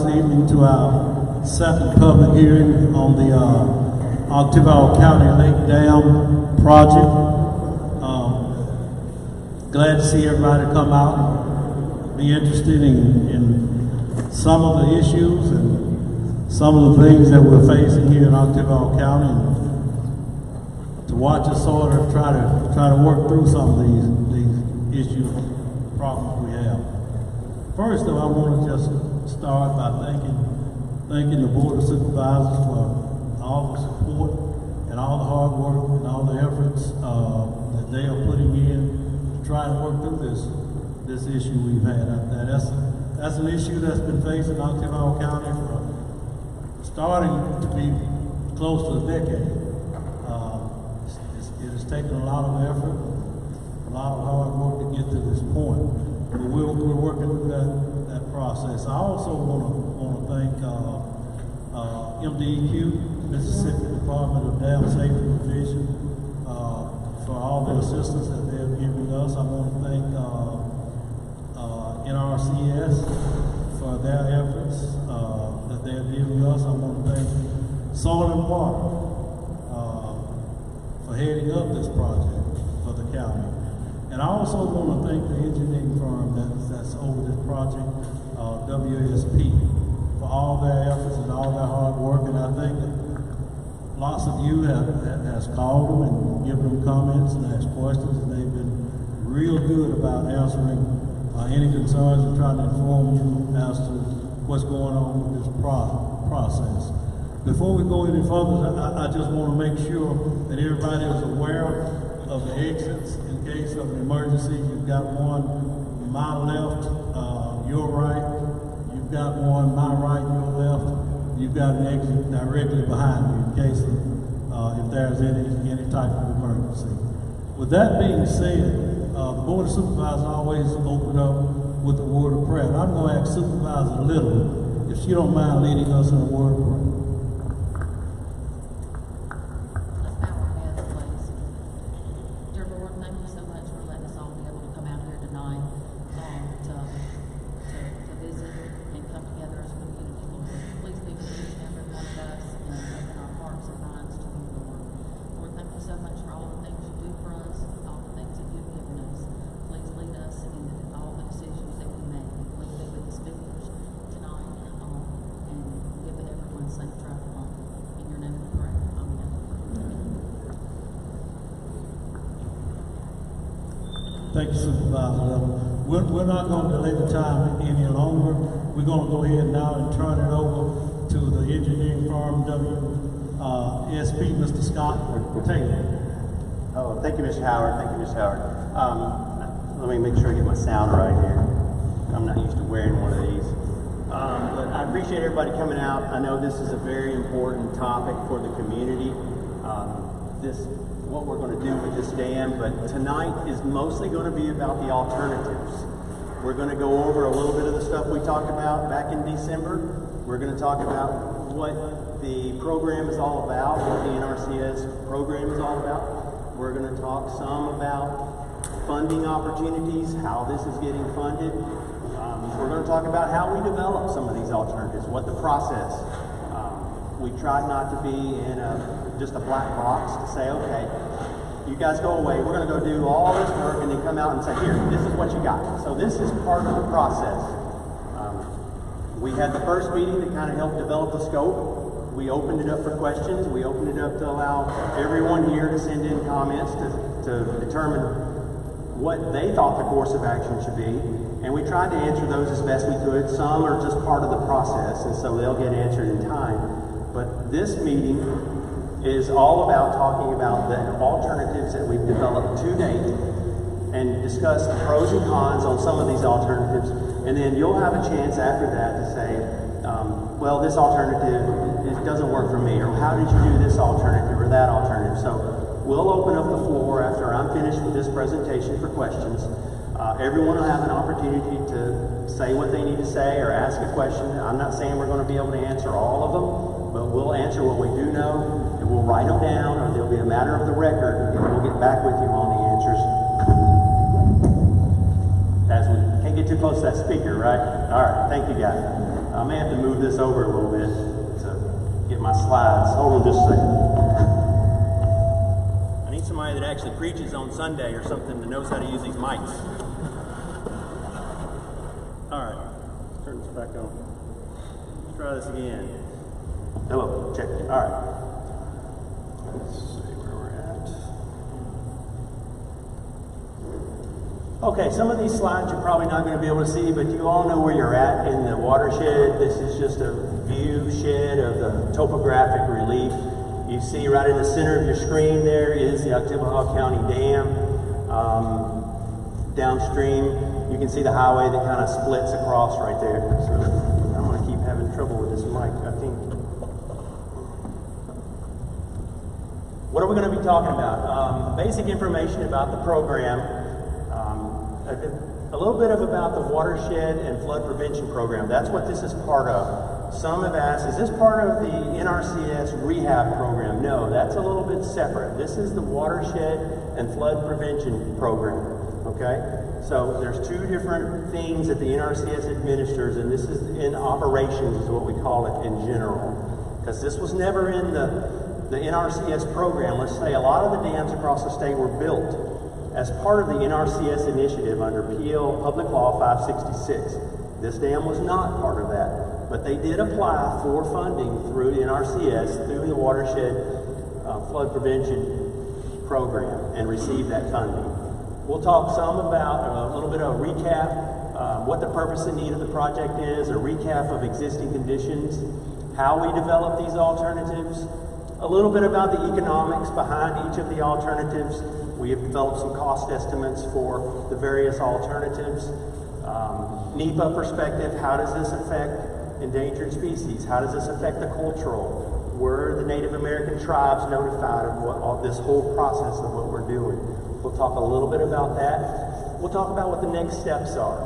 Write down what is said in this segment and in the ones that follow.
evening to our second public hearing on the Oktibbeha County Lake Dam project. Glad to see everybody come out and be interested in some of the issues and some of the things that we're facing here in Oktibbeha County, and to watch us sort of try to work through some of these issues, problems we have. First, though, I want to just start by thanking the Board of Supervisors for all the support and all the hard work and all the efforts that they are putting in to try to work through this issue we've had out there. That's an issue that's been facing Oktibbeha County for starting to be close to a decade. It has taken a lot of effort, a lot of hard work to get to this point. But we're working through that process. I also want to thank MDEQ, Mississippi Department of Dam Safety Division, for all the assistance that they have given us. I want to thank NRCS for their efforts that they have given us. I want to thank Soil and Water for heading up this project for the county. And I also want to thank the engineering firm that's over this project, WSP, for all their efforts and all their hard work. And I think that lots of you has called them and given them comments and asked questions, and they've been real good about answering any concerns and trying to inform you as to what's going on with this process. Before we go any further, I just want to make sure that everybody is aware of the exits in case of an emergency. You've got one my left, your right. You've got one my right, your left. You've got an exit directly behind you in case of if there's any type of emergency. With that being said, the Board of Supervisors always open up with a word of prayer. And I'm going to ask Supervisor Little if she don't mind leading us in a word of prayer. Thank you, Supervisor. We're not going to delay the time any longer. We're going to go ahead now and turn it over to the engineering firm WSP, Mr. Scott Taylor. Oh, thank you, Mr. Howard. Thank you, Mr. Howard. Let me make sure I get my sound right here. I'm not used to wearing one of these. But I appreciate everybody coming out. I know this is a very important topic for the community. What we're going to do with this dam, but tonight is mostly going to be about the alternatives. We're going to go over a little bit of the stuff we talked about back in December. We're going to talk about what the program is all about, what the NRCS program is all about. We're going to talk some about funding opportunities, how this is getting funded. We're going to talk about how we develop some of these alternatives, what the process. We tried not to be in just a black box to say, okay, you guys go away, we're going to go do all this work and then come out and say, here, this is what you got. So this is part of the process. We had the first meeting to kind of help develop the scope. We opened it up for questions. We opened it up to allow everyone here to send in comments to determine what they thought the course of action should be. And we tried to answer those as best we could. Some are just part of the process, and so they'll get answered in time. But this meeting is all about talking about the alternatives that we've developed to date and discuss the pros and cons on some of these alternatives. And then you'll have a chance after that to say, well, this alternative, it doesn't work for me, or how did you do this alternative or that alternative? So we'll open up the floor after I'm finished with this presentation for questions. Everyone will have an opportunity to say what they need to say or ask a question. I'm not saying we're going to be able to answer all of them, but we'll answer what we do know, and we'll write them down, or they'll be a matter of the record, and we'll get back with you on the answers. As we can't get too close to that speaker, right? All right, thank you guys. I may have to move this over a little bit to get my slides. Hold on just a second. I need somebody that actually preaches on Sunday or something that knows how to use these mics. All right, let's turn this back on. Let's try this again. Hello, check. All right. Let's see where we're at. Okay, some of these slides you're probably not going to be able to see, but you all know where you're at in the watershed. This is just a view shed of the topographic relief. You see right in the center of your screen there is the Oktibbeha County Dam. Downstream, you can see the highway that kind of splits across right there. So I'm going to keep having trouble with this mic, I think. What are we going to be talking about? Basic information about the program. A little bit about the watershed and flood prevention program. That's what this is part of. Some have asked, is this part of the NRCS rehab program? No, that's a little bit separate. This is the watershed and flood prevention program. Okay? So there's two different things that the NRCS administers, and this is in operations is what we call it in general. Because this was never in the NRCS program. Let's say a lot of the dams across the state were built as part of the NRCS initiative under PL Public Law 566. This dam was not part of that, but they did apply for funding through the NRCS, through the watershed flood prevention program, and receive that funding. We'll talk some about a little bit of a recap, what the purpose and need of the project is, a recap of existing conditions, how we develop these alternatives, a little bit about the economics behind each of the alternatives. We have developed some cost estimates for the various alternatives. NEPA perspective, how does this affect endangered species? How does this affect the cultural? Were the Native American tribes notified of this whole process of what we're doing? We'll talk a little bit about that. We'll talk about what the next steps are.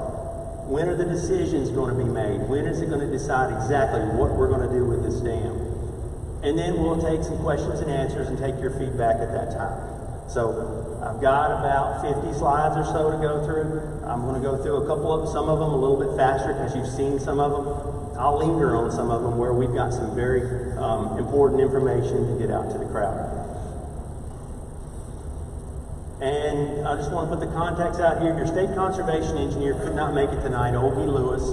When are the decisions going to be made? When is it going to decide exactly what we're going to do with this dam? And then we'll take some questions and answers and take your feedback at that time. So I've got about 50 slides or so to go through. I'm going to go through some of them a little bit faster because you've seen some of them. I'll linger on some of them where we've got some very important information to get out to the crowd. And I just want to put the context out here. Your state conservation engineer could not make it tonight, Ogie Lewis,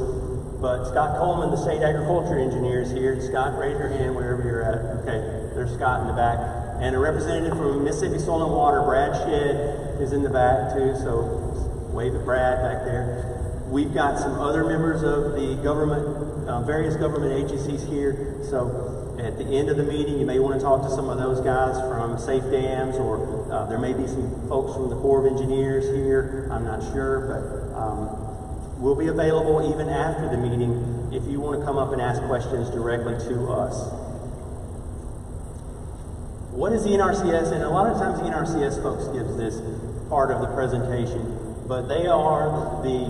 but Scott Coleman, the state agriculture engineer, is here. Scott, raise your hand wherever you're at. Okay, there's Scott in the back. And a representative from Mississippi Soil and Water, Brad Shedd, is in the back too, so wave at Brad back there. We've got some other members of the government, various government agencies here, so at the end of the meeting, you may want to talk to some of those guys from Safe Dams, or there may be some folks from the Corps of Engineers here, I'm not sure, but we'll be available even after the meeting if you want to come up and ask questions directly to us. What is the NRCS? And a lot of times the NRCS folks gives this part of the presentation, but they are the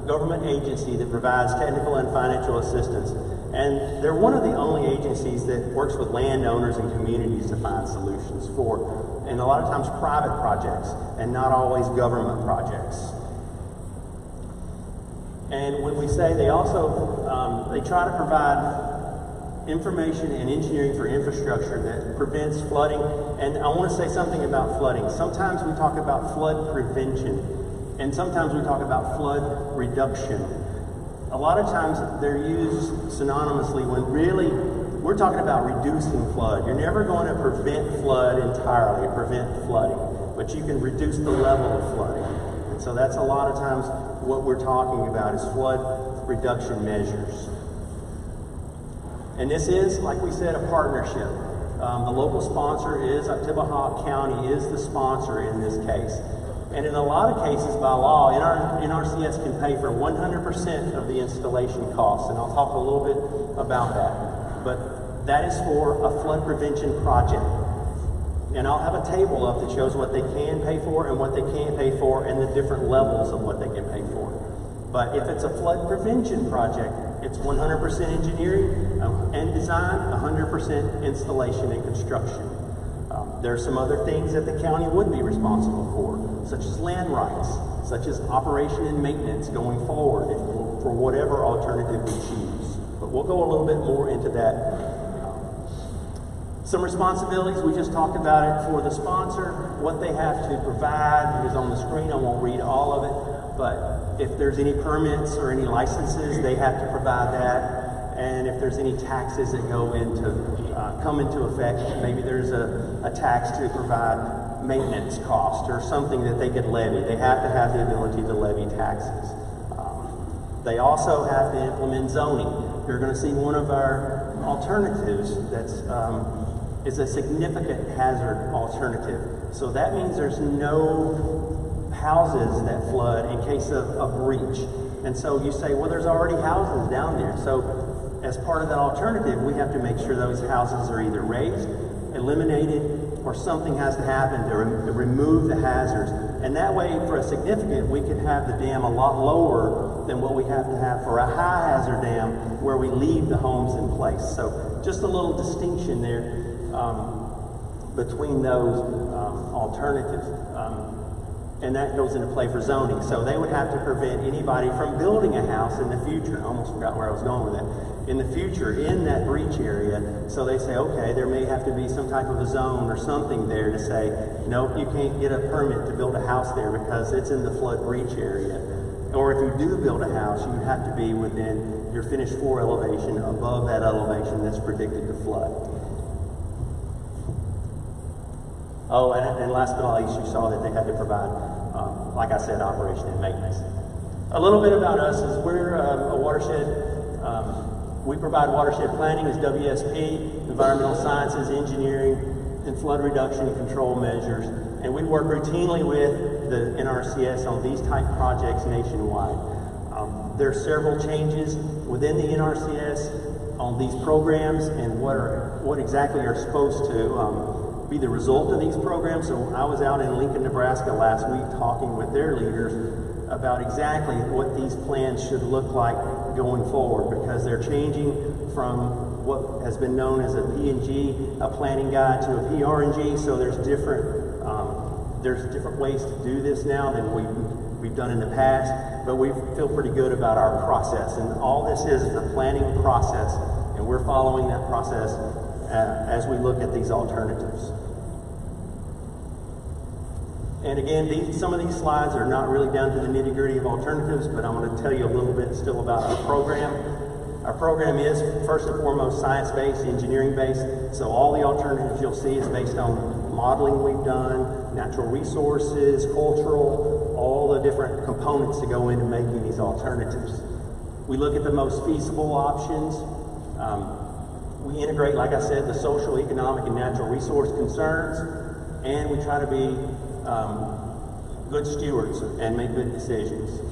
government agency that provides technical and financial assistance. And they're one of the only agencies that works with landowners and communities to find solutions for, and a lot of times private projects and not always government projects. And when we say they also, they try to provide information and engineering for infrastructure that prevents flooding. And I want to say something about flooding. Sometimes we talk about flood prevention, and sometimes we talk about flood reduction. A lot of times they're used synonymously when really we're talking about reducing flood. You're never going to prevent flood entirely, prevent flooding, but you can reduce the level of flooding. And so that's a lot of times what we're talking about is flood reduction measures. And this is, like we said, a partnership. The local sponsor is Oktibbeha County is the sponsor in this case. And in a lot of cases by law, NRCS can pay for 100% of the installation costs. And I'll talk a little bit about that. But that is for a flood prevention project. And I'll have a table up that shows what they can pay for and what they can't pay for and the different levels of what they can pay for. But if it's a flood prevention project, it's 100% engineering and design, 100% installation and construction. There are some other things that the county would be responsible for, such as land rights, such as operation and maintenance going forward for whatever alternative we choose. But we'll go a little bit more into that. Some responsibilities, we just talked about it for the sponsor. What they have to provide is on the screen. I won't read all of it, but if there's any permits or any licenses, they have to provide that. And if there's any taxes that go into, come into effect, maybe there's a tax to provide maintenance cost or something that they could levy. They have to have the ability to levy taxes. They also have to implement zoning. You're going to see one of our alternatives that's is a significant hazard alternative. So that means there's no houses that flood in case of a breach. And so you say, well, there's already houses down there. So as part of that alternative, we have to make sure those houses are either raised, eliminated, or something has to happen to remove the hazards. And that way, for a significant, we could have the dam a lot lower than what we have to have for a high hazard dam where we leave the homes in place. So just a little distinction there between those alternatives. And that goes into play for zoning. So they would have to prevent anybody from building a house in the future. I almost forgot where I was going with that. In the future, in that breach area, so they say, okay, there may have to be some type of a zone or something there to say, nope, you can't get a permit to build a house there because it's in the flood breach area. Or if you do build a house, you have to be within your finished floor elevation above that elevation that's predicted to flood. Oh, and last but not least, you saw that they had to provide, like I said, operation and maintenance. A little bit about us is we're a watershed. We provide watershed planning as WSP, environmental sciences, engineering, and flood reduction and control measures. And we work routinely with the NRCS on these type projects nationwide. There are several changes within the NRCS on these programs and what exactly are supposed to be the result of these programs. So I was out in Lincoln, Nebraska last week talking with their leaders about exactly what these plans should look like going forward, because they're changing from what has been known as a P&G, a planning guide, to a PRNG. So there's different ways to do this now than we've done in the past, but we feel pretty good about our process. And all this is the planning process, and we're following that process as we look at these alternatives. And again, some of these slides are not really down to the nitty-gritty of alternatives, but I'm going to tell you a little bit still about our program. Our program is, first and foremost, science-based, engineering-based. So all the alternatives you'll see is based on modeling we've done, natural resources, cultural, all the different components that go into making these alternatives. We look at the most feasible options. We integrate, like I said, the social, economic, and natural resource concerns, and we try to be good stewards and make good decisions.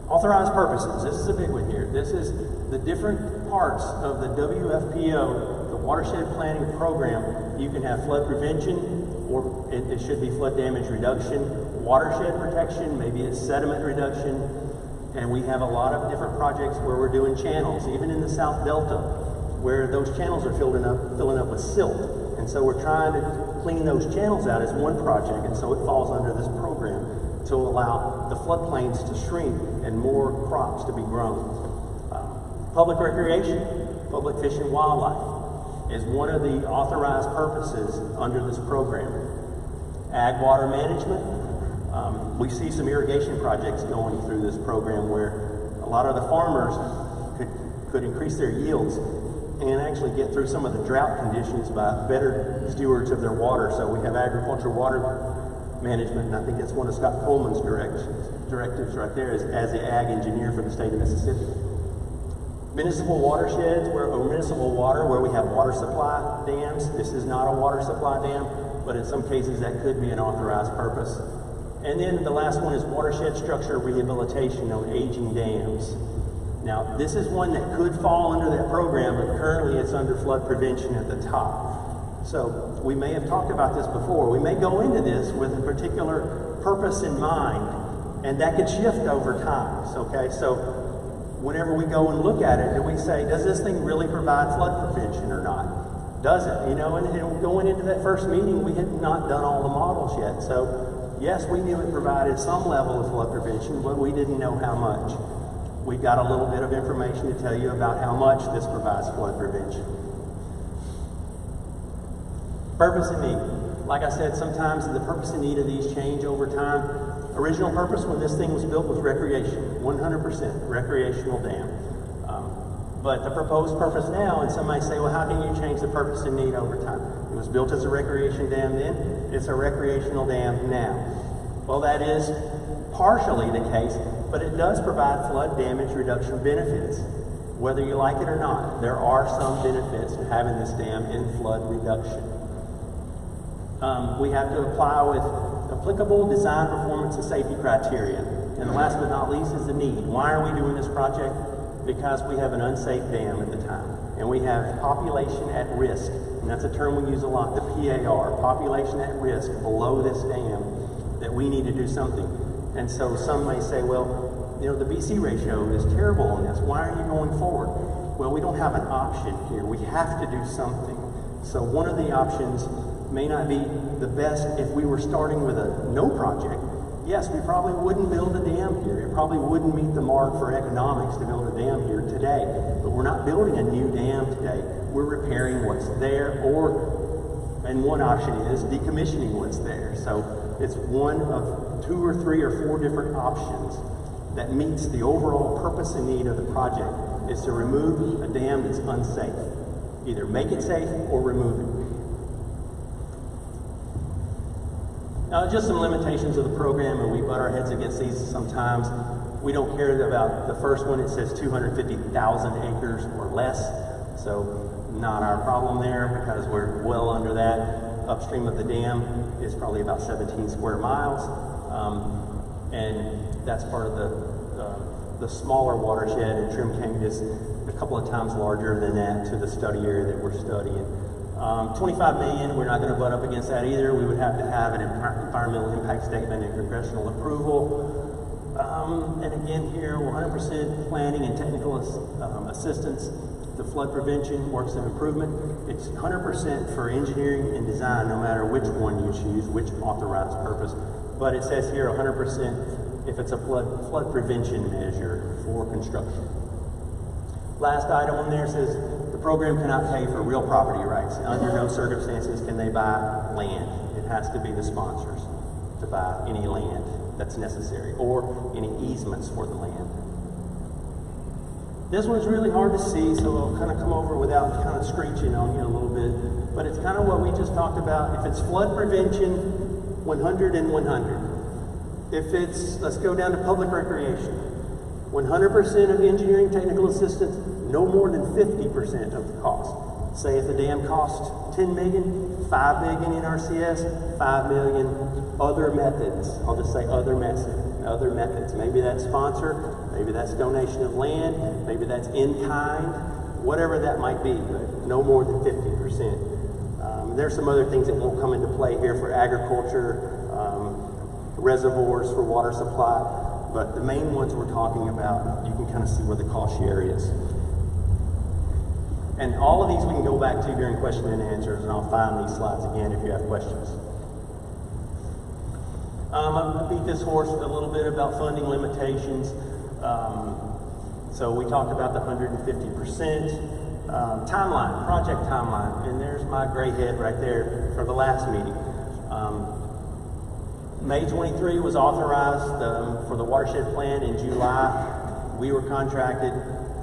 Authorized purposes. This is a big one here. This is the different parts of the WFPO, the Watershed Planning Program. You can have flood prevention, or it should be flood damage reduction, watershed protection, maybe it's sediment reduction. And we have a lot of different projects where we're doing channels, even in the South Delta, where those channels are filling up with silt. And so we're trying to clean those channels out as one project, and so it falls under this program to allow the floodplains to shrink and more crops to be grown. Public recreation, public fish and wildlife is one of the authorized purposes under this program. Ag water management. We see some irrigation projects going through this program where a lot of the farmers could increase their yields and actually get through some of the drought conditions by better stewards of their water. So we have agricultural water management, and I think it's one of Scott Coleman's directives right there as the ag engineer for the state of Mississippi. Municipal watersheds, or municipal water, where we have water supply dams. This is not a water supply dam, but in some cases that could be an authorized purpose. And then the last one is watershed structure rehabilitation on aging dams. Now, this is one that could fall under that program, but currently it's under flood prevention at the top. So we may have talked about this before. We may go into this with a particular purpose in mind, and that could shift over time. Okay, so whenever we go and look at it, do we say, does this thing really provide flood prevention or not? Does it? You know, and going into that first meeting, we had not done all the models yet. So yes, we knew it provided some level of flood prevention, but we didn't know how much. we've got a little bit of information to tell you about how much this provides flood prevention. Purpose and need. Like I said, sometimes the purpose and need of these change over time. Original purpose when this thing was built was recreation, 100% recreational dam. But the proposed purpose now, and some might say, well, how can you change the purpose and need over time? It was built as a recreation dam then, it's a recreational dam now. Well, that is partially the case, but it does provide flood damage reduction benefits. Whether you like it or not, there are some benefits to having this dam in flood reduction. We have to apply with applicable design, performance, and safety criteria. And last but not least is the need. Why are we doing this project? Because we have an unsafe dam at the time. And we have population at risk. And that's a term we use a lot, the PAR, population at risk below this dam, that we need to do something. And so some may say, well, you know, the BC ratio is terrible on this. Why are you going forward? Well, we don't have an option here. We have to do something. So one of the options may not be the best. If we were starting with a no project, yes, we probably wouldn't build a dam here. It probably wouldn't meet the mark for economics to build a dam here today. But we're not building a new dam today. We're repairing what's there, and one option is decommissioning what's there. So it's one of 2 or 3 or 4 different options that meets the overall purpose and need of the project, is to remove a dam that's unsafe. Either make it safe or remove it. Now, just some limitations of the program, and we butt our heads against these sometimes. We don't care about the first one. It says 250,000 acres or less, so not our problem there because we're well under that. Upstream of the dam is probably about 17 square miles, and that's part of the smaller watershed, and Trim Canyon is a couple of times larger than that to the study area that we're studying. 25 million, we're not going to butt up against that either. We would have to have an environmental impact statement and congressional approval. And again here, 100% planning and technical assistance to flood prevention, works of improvement. It's 100% for engineering and design, no matter which one you choose, which authorized purpose. But it says here 100% if it's a flood prevention measure for construction. Last item on there says the program cannot pay for real property rights. Under no circumstances can they buy land. It has to be the sponsors to buy any land that's necessary or any easements for the land. This one's really hard to see, so I'll kind of come over without kind of screeching on you a little bit. But it's kind of what we just talked about. If it's flood prevention, 100 and 100. If it's, let's go down to public recreation. 100% of engineering technical assistance, no more than 50% of the cost. Say if the dam costs 10 million, 5 million in RCS, 5 million other methods. I'll just say other methods. Maybe that's sponsor, maybe that's donation of land, maybe that's in kind, whatever that might be, but no more than 50%. There's some other things that won't come into play here for agriculture, reservoirs for water supply. But the main ones we're talking about, you can kind of see where the cost share is. And all of these we can go back to during question and answers, and I'll find these slides again if you have questions. I beat this horse a little bit about funding limitations. So we talked about the 150%. Timeline, project timeline, and there's my gray head right there for the last meeting. May 23 was authorized for the watershed plan in July. We were contracted.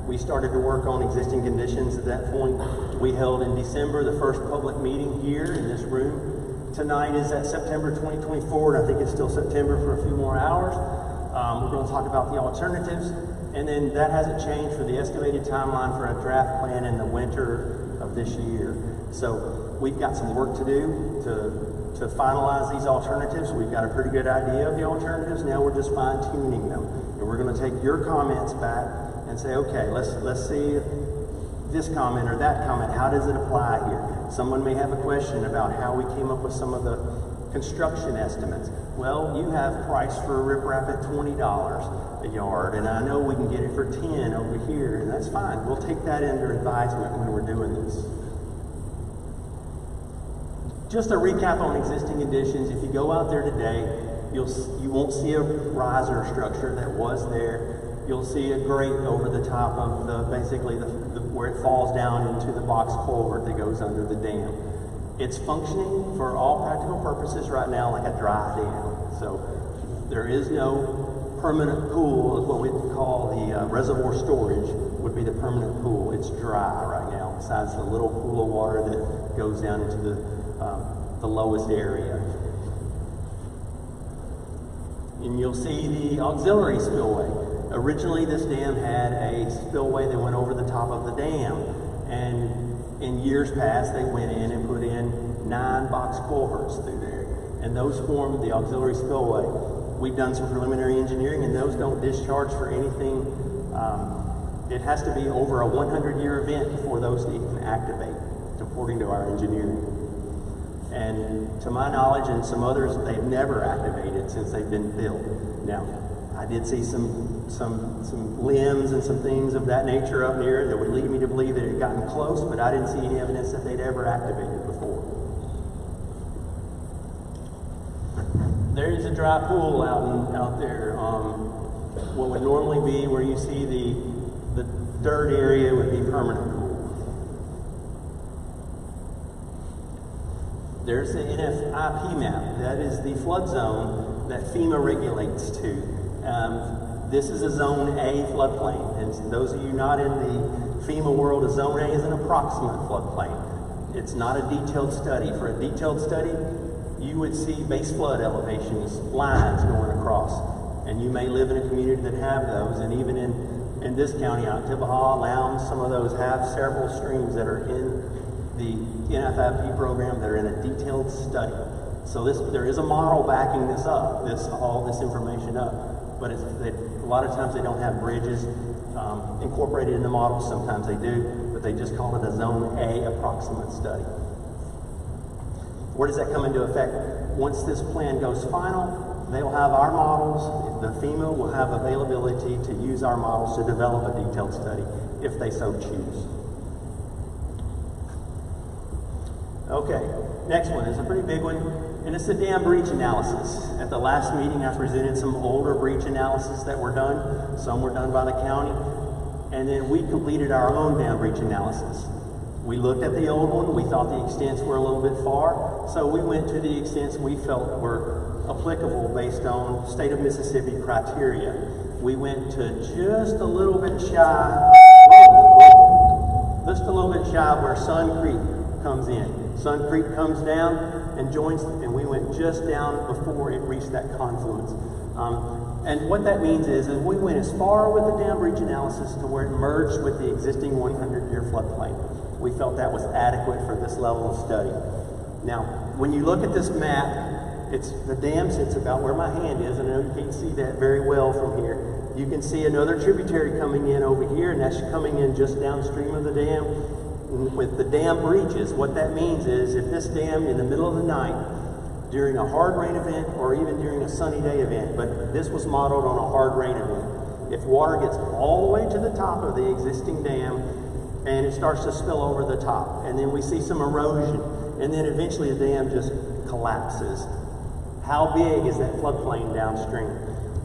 We started to work on existing conditions at that point. We held in December the first public meeting here in this room. Tonight is at September 2024, and I think it's still September for a few more hours. We're going to talk about the alternatives, and then that hasn't changed for the estimated timeline for a draft plan in the winter of this year. So we've got some work to do to finalize these alternatives. We've got a pretty good idea of the alternatives. Now we're just fine-tuning them. And we're going to take your comments back and say, okay, let's see this comment or that comment. How does it apply here? Someone may have a question about how we came up with some of the construction estimates. Well, you have price for a riprap at $20 a yard, and I know we can get it for 10 over here, and that's fine. We'll take that under advisement when we're doing this. Just a recap on existing conditions. If you go out there today, you won't see a riser structure that was there you'll see a grate over the top of basically where it falls down into the box culvert that goes under the dam. It's functioning for all practical purposes right now like a dry dam. So there is no permanent pool, is what we call the reservoir storage would be the permanent pool. It's dry right now, besides the little pool of water that goes down into the lowest area. And you'll see the auxiliary spillway. Originally, this dam had a spillway that went over the top of the dam, and in years past, they went in and put in 9 box culverts through there, and those formed the auxiliary spillway. We've done some preliminary engineering, and those don't discharge for anything. It has to be over a 100-year event before those to even activate, according to our engineering. And to my knowledge, and some others, they've never activated since they've been built. Now, I did see some limbs and some things of that nature up near that would lead me to believe that it had gotten close, but I didn't see any evidence that they'd ever activated before. There's a dry pool out there. What would normally be where you see the dirt area would be permanent pool. There's the NFIP map. That is the flood zone that FEMA regulates to. This is a Zone A floodplain, and those of you not in the FEMA world, a Zone A is an approximate floodplain. It's not a detailed study. For a detailed study, you would see base flood elevations, lines going across, and you may live in a community that have those, and even in this county, Tibaha, Lowndes, some of those have several streams that are in the NFIP program that are in a detailed study. So there is a model backing this up, all this information up, but a lot of times they don't have bridges incorporated in the model. Sometimes they do, but they just call it a Zone A approximate study. Where does that come into effect? Once this plan goes final, they'll have our models. The FEMA will have availability to use our models to develop a detailed study if they so choose. Okay, next one is a pretty big one, and it's the dam breach analysis. At the last meeting, I presented some older breach analysis that were done. Some were done by the county, and then we completed our own dam breach analysis. We looked at the old one. We thought the extents were a little bit far, so we went to the extents we felt were applicable based on state of Mississippi criteria. We went to just a little bit shy of where Sun Creek comes in. Sun Creek comes down and joins, and we went just down before it reached that confluence. And what that means is we went as far with the dam breach analysis to where it merged with the existing 100-year floodplain. We felt that was adequate for this level of study. Now, when you look at this map, the dam sits about where my hand is, and I know you can't see that very well from here. You can see another tributary coming in over here, and that's coming in just downstream of the dam. With the dam breaches, what that means is if this dam in the middle of the night, during a hard rain event or even during a sunny day event, but this was modeled on a hard rain event, if water gets all the way to the top of the existing dam and it starts to spill over the top, and then we see some erosion, and then eventually the dam just collapses. How big is that floodplain downstream?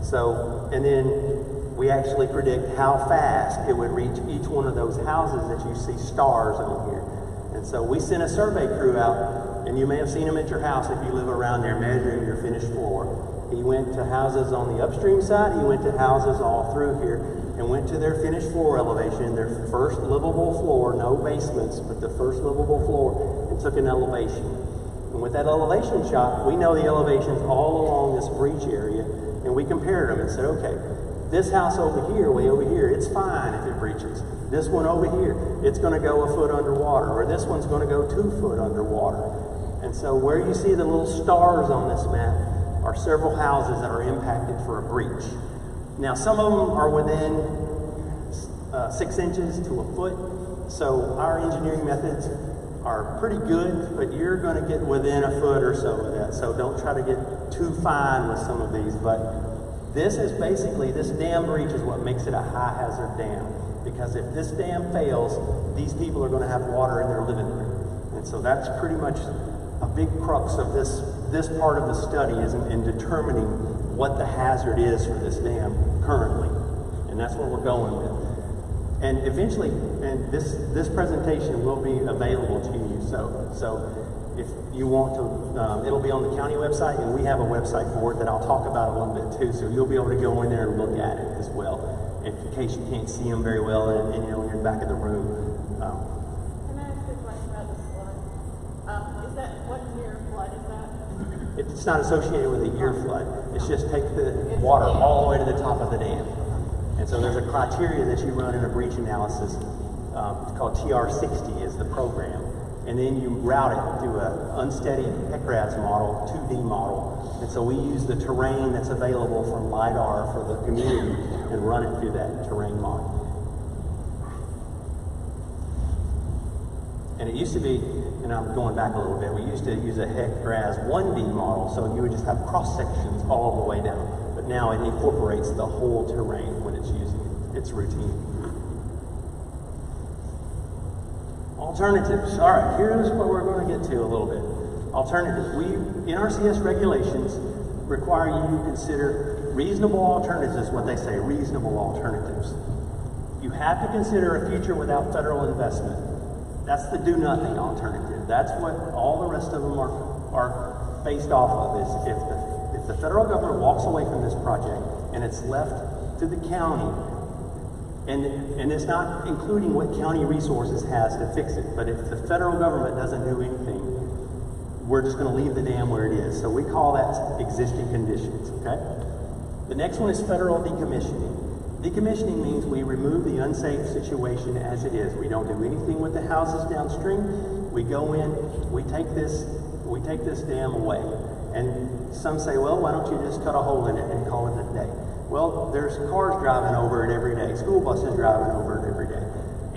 So, and then we actually predict how fast it would reach each one of those houses that you see stars on here. And so we sent a survey crew out, and you may have seen him at your house if you live around there measuring your finished floor. He went to houses on the upstream side, he went to houses all through here, and went to their finished floor elevation, their first livable floor, no basements, but the first livable floor, and took an elevation. And with that elevation shot, we know the elevations all along this breach area, and we compared them and said, okay, this house over here, way over here, it's fine if it breaches. This one over here, it's going to go a foot underwater, or this one's going to go 2 foot underwater. And so where you see the little stars on this map are several houses that are impacted for a breach. Now, some of them are within 6 inches to a foot, so our engineering methods are pretty good, but you're going to get within a foot or so of that, so don't try to get too fine with some of these. But this is basically, this dam breach is what makes it a high hazard dam, because if this dam fails, these people are going to have water in their living room. And so that's pretty much a big crux of this part of the study, is in determining what the hazard is for this dam currently. And that's what we're going with. And eventually, and this presentation will be available to you. So if you want to, it'll be on the county website, and we have a website for it that I'll talk about a little bit too. So you'll be able to go in there and look at it as well, in case you can't see them very well, and you know, you're back in the room. Can I ask a question about the flood? Is that what year flood is that? It's not associated with a year flood. It's just take the water all the way to the top of the dam. And so there's a criteria that you run in a breach analysis. It's called TR60 is the program. And then you route it through an unsteady HEC-RAS model, 2D model. And so we use the terrain that's available from LIDAR for the community and run it through that terrain model. And it used to be, and I'm going back a little bit, we used to use a HEC-RAS 1D model, so you would just have cross sections all the way down. But now it incorporates the whole terrain when it's using its routine. Alternatives. All right, here's what we're going to get to a little bit. Alternatives. NRCS regulations require you to consider reasonable alternatives, is what they say, reasonable alternatives. You have to consider a future without federal investment. That's the do-nothing alternative. That's what all the rest of them are based off of, is if the federal government walks away from this project and it's left to the county, and it's not including what county resources has to fix it, but if the federal government doesn't do anything, we're just going to leave the dam where it is. So we call that existing conditions, okay? The next one is federal decommissioning. Decommissioning means we remove the unsafe situation as it is. We don't do anything with the houses downstream. We go in, we take this dam away. And some say, well, why don't you just cut a hole in it and call it a day? Well, there's cars driving over it every day, school buses driving over it every day.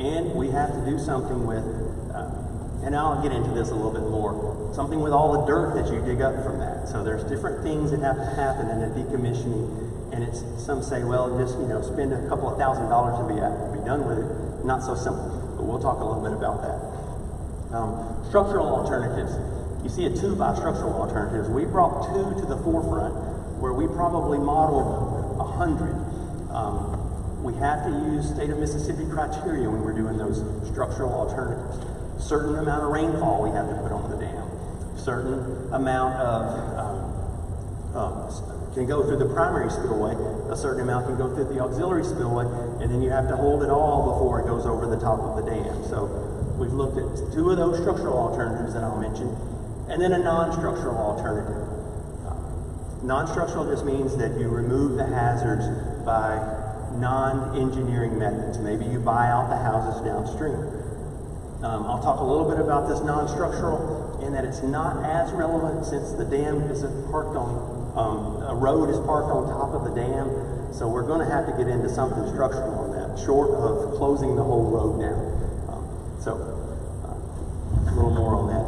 And we have to do something with, and I'll get into this a little bit more, something with all the dirt that you dig up from that. So there's different things that have to happen in a decommissioning. And it's, some say, well, just, you know, spend a couple of $1,000s and be done with it. Not so simple, but we'll talk a little bit about that. Structural alternatives. You see a 2 by structural alternatives. We brought 2 to the forefront where we probably modeled 100. We have to use state of Mississippi criteria when we're doing those structural alternatives. Certain amount of rainfall we have to put on the dam. Certain amount of can go through the primary spillway, a certain amount can go through the auxiliary spillway, and then you have to hold it all before it goes over the top of the dam. So we've looked at 2 of those structural alternatives that I'll mention, and then a non-structural alternative. Non-structural just means that you remove the hazards by non-engineering methods. Maybe you buy out the houses downstream. I'll talk a little bit about this non-structural in that it's not as relevant since the dam isn't parked on, a road is parked on top of the dam, so we're going to have to get into something structural on that, short of closing the whole road down. A little more on that.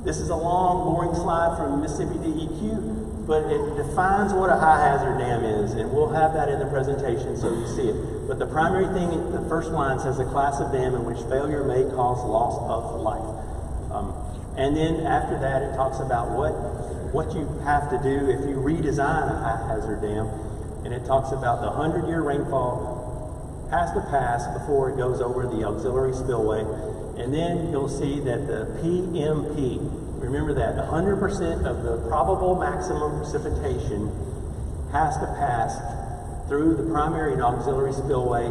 This is a long, boring slide from Mississippi DEQ, but it defines what a high hazard dam is, and we'll have that in the presentation so you see it. But the primary thing, the first line says a class of dam in which failure may cause loss of life. And then after that, it talks about what you have to do if you redesign a high hazard dam, and it talks about the 100-year rainfall has to pass before it goes over the auxiliary spillway. And then you'll see that the PMP, remember that 100% of the probable maximum precipitation has to pass through the primary and auxiliary spillway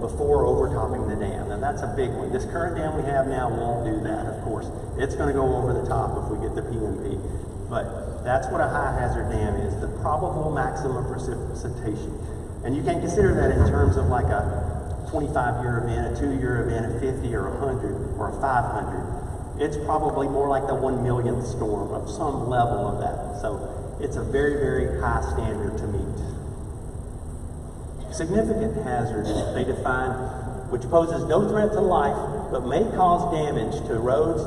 before overtopping the dam. Now that's a big one. This current dam we have now won't do that, of course. It's going to go over the top if we get the PMP. But that's what a high hazard dam is, the probable maximum precipitation. And you can't consider that in terms of like a 25-year event, a 2-year event, a 50 or 100 or a 500. It's probably more like the 1 millionth storm of some level of that. So it's a very, very high standard to meet. Significant hazard, they define, which poses no threat to life, but may cause damage to roads,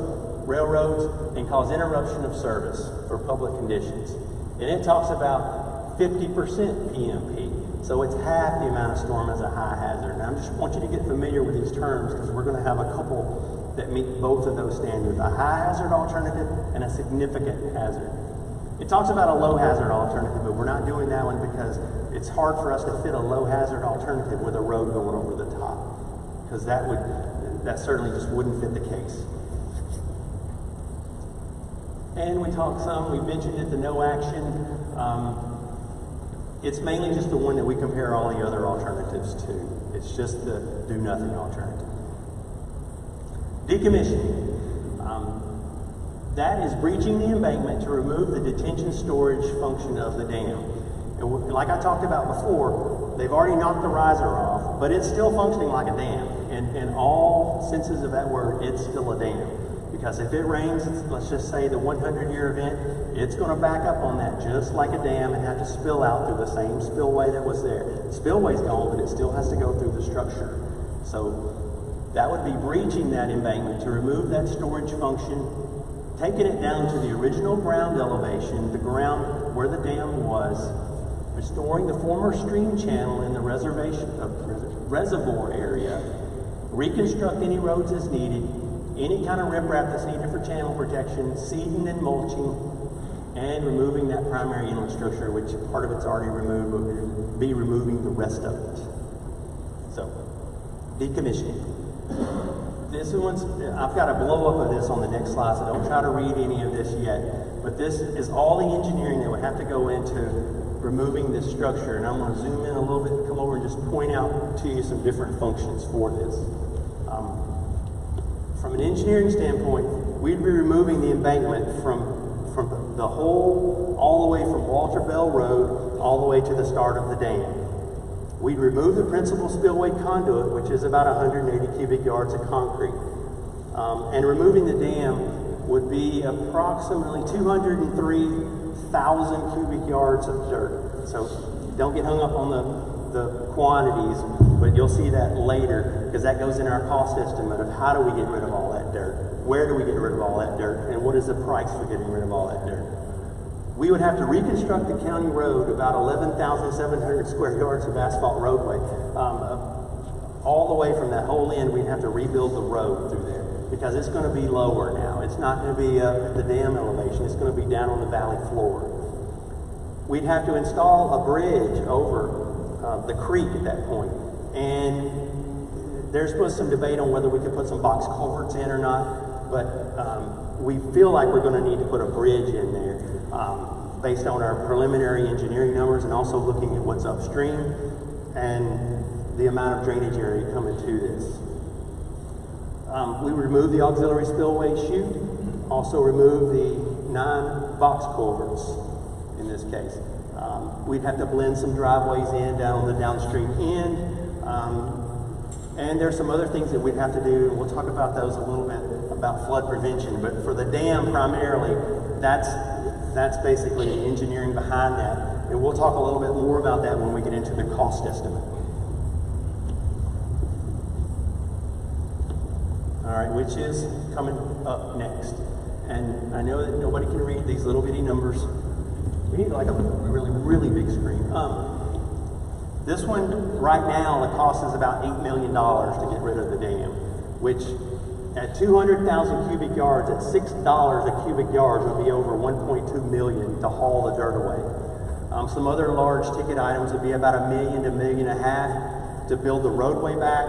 railroads, and cause interruption of service for public conditions. And it talks about 50% PMP. So it's half the amount of storm as a high hazard. And I just want you to get familiar with these terms because we're going to have a couple that meet both of those standards, a high hazard alternative and a significant hazard. It talks about a low hazard alternative, but we're not doing that one because it's hard for us to fit a low hazard alternative with a road going over the top, because that certainly just wouldn't fit the case. And we mentioned it, the no action. It's mainly just the one that we compare all the other alternatives to. It's just the do nothing alternative. Decommissioning. That is breaching the embankment to remove the detention storage function of the dam. And like I talked about before, they've already knocked the riser off, but it's still functioning like a dam. And in all senses of that word, it's still a dam. Because if it rains, let's just say the 100-year event, it's going to back up on that just like a dam and have to spill out through the same spillway that was there. The spillway's gone, but it still has to go through the structure. So that would be breaching that embankment to remove that storage function, taking it down to the original ground elevation, the ground where the dam was, restoring the former stream channel in the reservoir area, reconstruct any roads as needed, any kind of riprap that's needed for channel protection, seeding and mulching, and removing that primary inlet structure, which part of it's already removed, but we'll be removing the rest of it. So, decommissioning. This one's, I've got a blow up of this on the next slide, so don't try to read any of this yet. But this is all the engineering that would have to go into removing this structure. And I'm going to zoom in a little bit and come over and just point out to you some different functions for this. From an engineering standpoint, we'd be removing the embankment from the whole, all the way from Walter Bell Road, all the way to the start of the dam. We'd remove the principal spillway conduit, which is about 180 cubic yards of concrete. And removing the dam would be approximately 203,000 cubic yards of dirt. So don't get hung up on the quantities, but you'll see that later, because that goes in our cost estimate of how do we get rid of all that dirt, where do we get rid of all that dirt, and what is the price for getting rid of all that dirt. We would have to reconstruct the county road, about 11,700 square yards of asphalt roadway. All the way from that whole end, we'd have to rebuild the road through there, because it's going to be lower now. It's not going to be the dam elevation, it's going to be down on the valley floor. We'd have to install a bridge over the creek at that point. And there's some debate on whether we could put some box culverts in or not, but we feel like we're going to need to put a bridge in there based on our preliminary engineering numbers and also looking at what's upstream and the amount of drainage area coming to this. We remove the auxiliary spillway chute, also remove the 9 box culverts in this case. We'd have to blend some driveways in down on the downstream end. And there's some other things that we'd have to do, and we'll talk about those a little bit about flood prevention. But for the dam primarily, that's basically the engineering behind that. And we'll talk a little bit more about that when we get into the cost estimate. All right, which is coming up next. And I know that nobody can read these little bitty numbers. We need like a really, really big screen. This one, right now, the cost is about $8 million to get rid of the dam, which at 200,000 cubic yards, at $6 a cubic yard, would be over $1.2 million to haul the dirt away. Some other large ticket items would be about $1 million to $1.5 million to build the roadway back.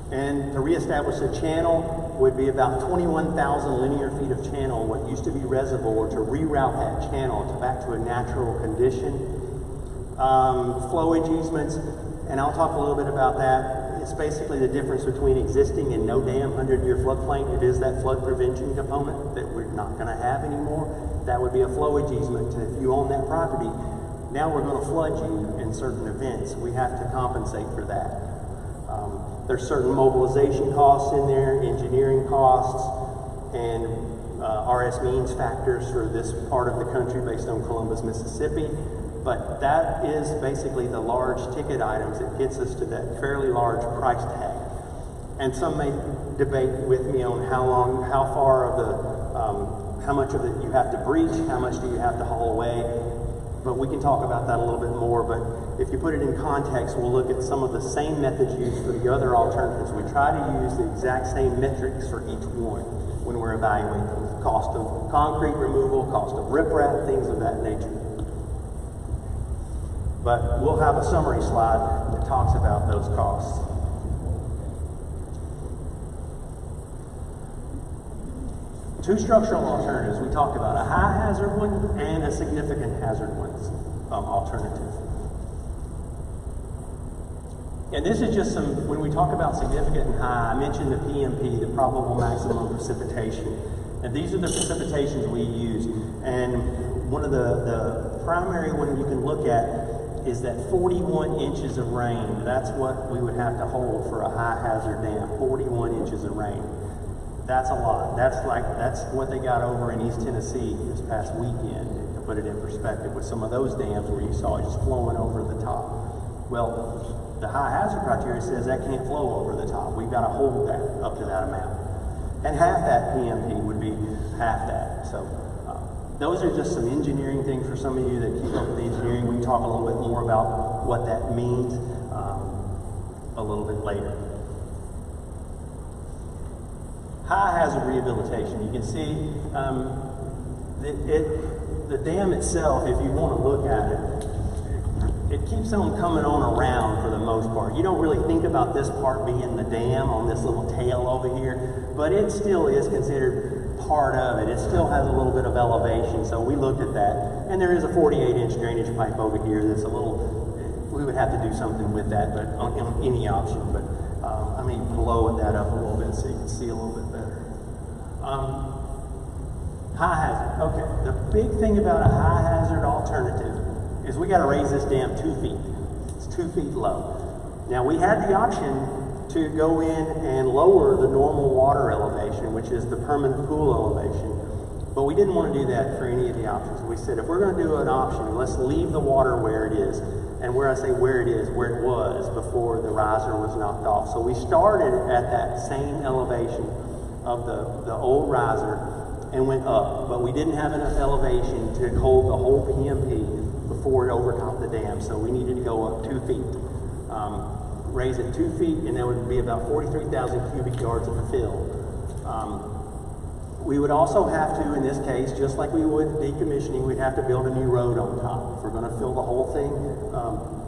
And to reestablish the channel would be about 21,000 linear feet of channel, what used to be reservoir, to reroute that channel back to a natural condition. Flowage easements, and I'll talk a little bit about that. It's basically the difference between existing and no dam 100-year floodplain. It is that flood prevention component that we're not going to have anymore. That would be a flowage easement. If you own that property, now we're going to flood you in certain events. We have to compensate for that. There's certain mobilization costs in there, engineering costs, and RS means factors for this part of the country based on Columbus, Mississippi. But that is basically the large ticket items that gets us to that fairly large price tag. And some may debate with me on how far of the, how much of it you have to breach, how much do you have to haul away. But we can talk about that a little bit more. But if you put it in context, we'll look at some of the same methods used for the other alternatives. We try to use the exact same metrics for each one. when we're evaluating things. Cost of concrete removal, cost of riprap, things of that nature. But we'll have a summary slide that talks about those costs. Two structural alternatives we talked about, a high hazard one and a significant hazard one alternative. And this is just some, when we talk about significant and high, I mentioned the PMP, the probable maximum precipitation. And these are the precipitations we use. And one of the primary one you can look at is that 41 inches of rain. That's what we would have to hold for a high hazard dam, 41 inches of rain. That's a lot. That's what they got over in East Tennessee this past weekend, to put it in perspective, with some of those dams where you saw it just flowing over the top. Well, the high hazard criteria says that can't flow over the top. We've got to hold that up to that amount. And half that PMP would be half that. So those are just some engineering things for some of you that keep up with the engineering. We can talk a little bit more about what that means a little bit later. High hazard rehabilitation. You can see the dam itself, if you want to look at it, it keeps on coming on around for the most part. You don't really think about this part being the dam on this little tail over here, but it still is considered part of it. It still has a little bit of elevation, so we looked at that. And there is a 48-inch drainage pipe over here that's a little, we would have to do something with that, but on any option. But I mean, blow that up a little bit so you can see a little bit better. High hazard. Okay, the big thing about a high hazard alternative is we got to raise this dam 2 feet. It's 2 feet low. Now we had the option to go in and lower the normal water elevation, which is the permanent pool elevation, but we didn't want to do that for any of the options. We said if we're going to do an option, let's leave the water where it is. And where I say where it is, where it was before the riser was knocked off. So we started at that same elevation of the old riser and went up, but we didn't have enough elevation to hold the whole PMP before it overtopped the dam, so we needed to go up 2 feet. Raise it 2 feet, and that would be about 43,000 cubic yards of fill. We would also have to, in this case, just like we would decommissioning, we'd have to build a new road on top. If we're going to fill the whole thing,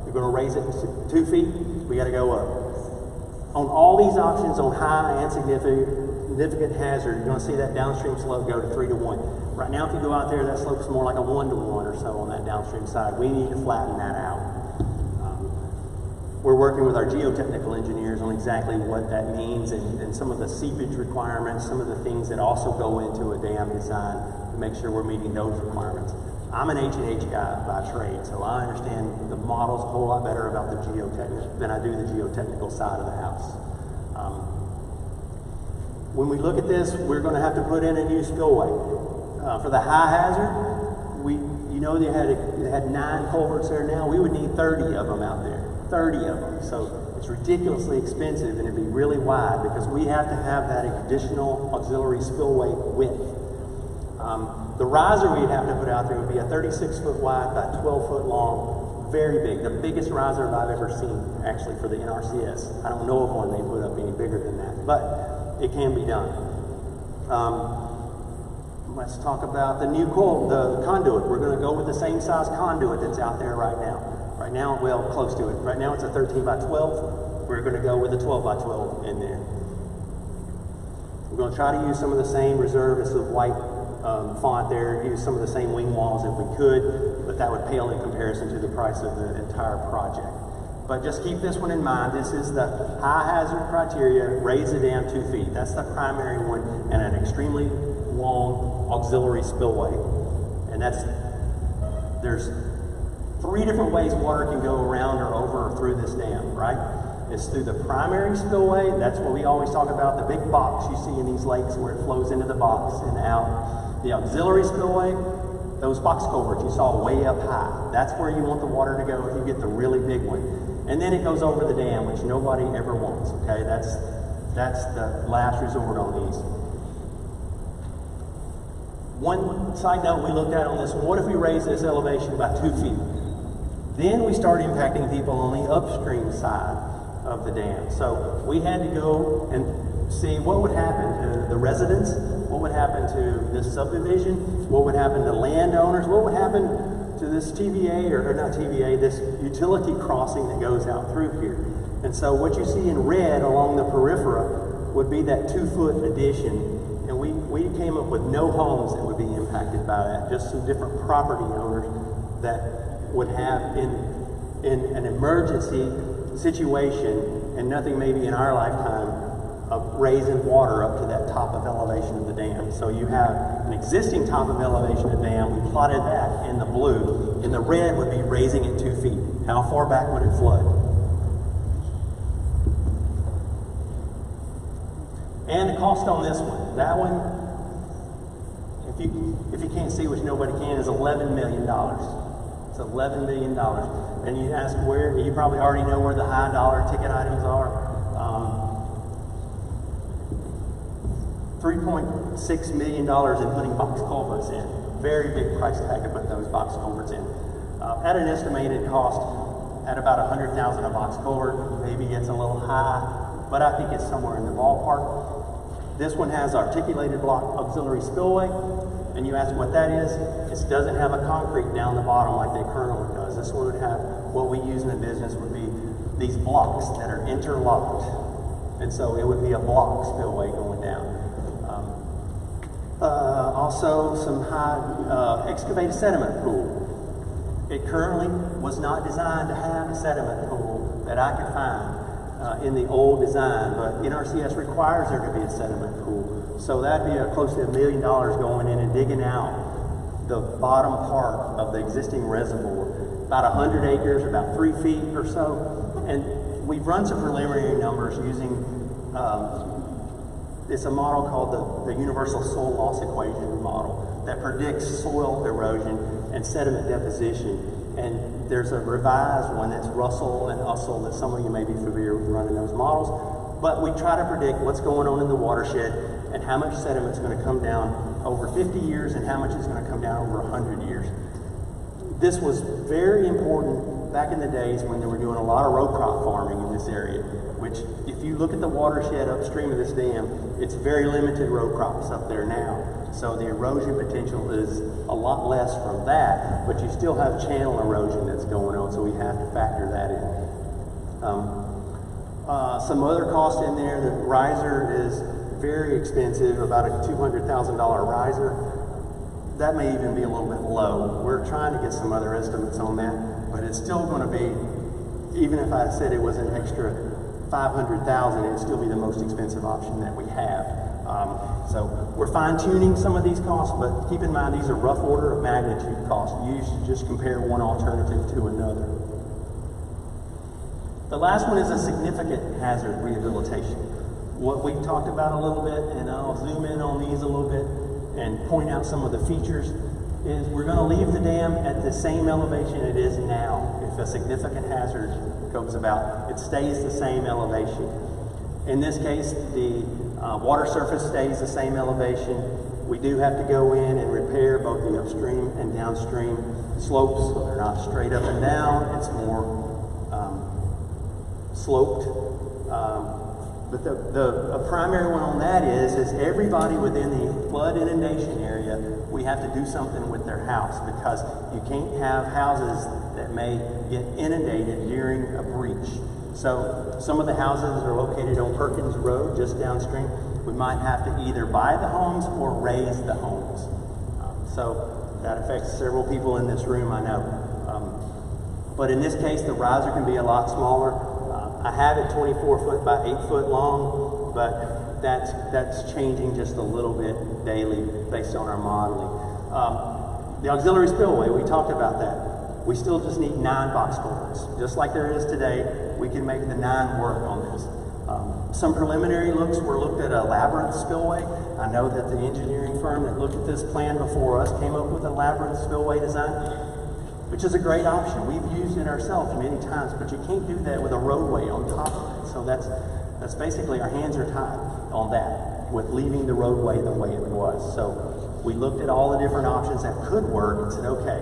we're going to raise it 2 feet, we got to go up. On all these options, on high and significant hazard, you're going to see that downstream slope go to 3 to 1. Right now, if you go out there, that slope's more like a 1 to 1 or so on that downstream side. We need to flatten that out. We're working with our geotechnical engineers on exactly what that means and some of the seepage requirements, some of the things that also go into a dam design to make sure we're meeting those requirements. I'm an H&H guy by trade, so I understand the models a whole lot better about the geotechnical than I do the geotechnical side of the house. When we look at this, we're going to have to put in a new spillway. For the high hazard, you know they had 9 culverts there now. We would need 30 of them out there. 30 of them. So it's ridiculously expensive, and it'd be really wide because we have to have that additional auxiliary spillway width. The riser we'd have to put out there would be a 36-foot wide by 12-foot long, very big. The biggest riser I've ever seen, actually, for the NRCS. I don't know of one they put up any bigger than that, but it can be done. Let's talk about the the conduit. We're going to go with the same size conduit that's out there right now. Right now, well, close to it. Right now it's a 13 by 12. We're going to go with a 12 by 12 in there. We're going to try to use some of the same reserve, it's the white font there, use some of the same wing walls if we could, but that would pale in comparison to the price of the entire project. But just keep this one in mind. This is the high hazard criteria, raise the dam 2 feet. That's the primary one, and an extremely long auxiliary spillway. And there's 3 different ways water can go around or over or through this dam, right? It's through the primary spillway. That's what we always talk about, the big box you see in these lakes where it flows into the box and out. The auxiliary spillway, those box culverts you saw way up high. That's where you want the water to go if you get the really big one. And then it goes over the dam, which nobody ever wants, okay? That's the last resort on these. One side note we looked at on this one, what if we raise this elevation by 2 feet? Then we start impacting people on the upstream side. of the dam. So we had to go and see what would happen to the residents, what would happen to this subdivision, what would happen to landowners, what would happen to this TVA, or not TVA, this utility crossing that goes out through here. And so what you see in red along the periphery would be that 2-foot addition. And we came up with no homes that would be impacted by that, just some different property owners that would have in an emergency situation, and nothing maybe in our lifetime, of raising water up to that top of elevation of the dam. So you have an existing top of elevation of the dam. We plotted that in the blue. In the red would be raising it 2 feet. How far back would it flood? And the cost on this one. That one, if you can't see, which nobody can, is $11 million. It's $11 million. And you ask where, you probably already know where the high dollar ticket items are. $3.6 million in putting box culverts in. Very big price tag to put those box culverts in. At an estimated cost, at about $100,000 a box culvert, maybe it's a little high, but I think it's somewhere in the ballpark. This one has articulated block auxiliary spillway, and you ask what that is. It doesn't have a concrete down the bottom like the current one does. This one would have, what we use in the business would be these blocks that are interlocked. And so it would be a block spillway going down. Also some high excavated sediment pool. It currently was not designed to have a sediment pool that I could find in the old design, but NRCS requires there to be a sediment pool. So that'd be close to $1 million going in and digging out the bottom part of the existing reservoir. About 100 acres, about 3 feet or so. And we've run some preliminary numbers using, it's a model called the Universal Soil Loss Equation model that predicts soil erosion and sediment deposition. And there's a revised one that's Russell and Ussel that some of you may be familiar with running those models. But we try to predict what's going on in the watershed and how much sediment is going to come down over 50 years and how much is going to come down over 100 years. This was very important back in the days when they were doing a lot of row crop farming in this area, which if you look at the watershed upstream of this dam, it's very limited row crops up there now. So the erosion potential is a lot less from that, but you still have channel erosion that's going on, so we have to factor that in. Some other costs in there, the riser is very expensive, about a $200,000 riser. That may even be a little bit low. We're trying to get some other estimates on that, but it's still going to be, even if I said it was an extra $500,000, it'd still be the most expensive option that we have. So we're fine-tuning some of these costs, but keep in mind these are rough order of magnitude costs. You should just compare one alternative to another. The last one is a significant hazard rehabilitation. What we talked about a little bit, and I'll zoom in on these a little bit and point out some of the features, is we're going to leave the dam at the same elevation it is now. If a significant hazard comes about, it stays the same elevation. In this case, the water surface stays the same elevation. We do have to go in and repair both the upstream and downstream slopes, so they're not straight up and down. It's more sloped. But the primary one on that is everybody within the flood inundation area, we have to do something with their house, because you can't have houses that may get inundated during a breach. So some of the houses are located on Perkins Road, just downstream. We might have to either buy the homes or raise the homes. So that affects several people in this room, I know. But in this case, the riser can be a lot smaller. I have it 24 foot by 8 foot long, but that's changing just a little bit daily based on our modeling. The auxiliary spillway, we talked about that. We still just need 9 box culverts. Just like there is today, we can make the 9 work on this. Some preliminary looks were looked at a labyrinth spillway. I know that the engineering firm that looked at this plan before us came up with a labyrinth spillway design, which is a great option. We've used it ourselves many times, but you can't do that with a roadway on top of it. So that's basically, our hands are tied on that, with leaving the roadway the way it was. So we looked at all the different options that could work and said, okay,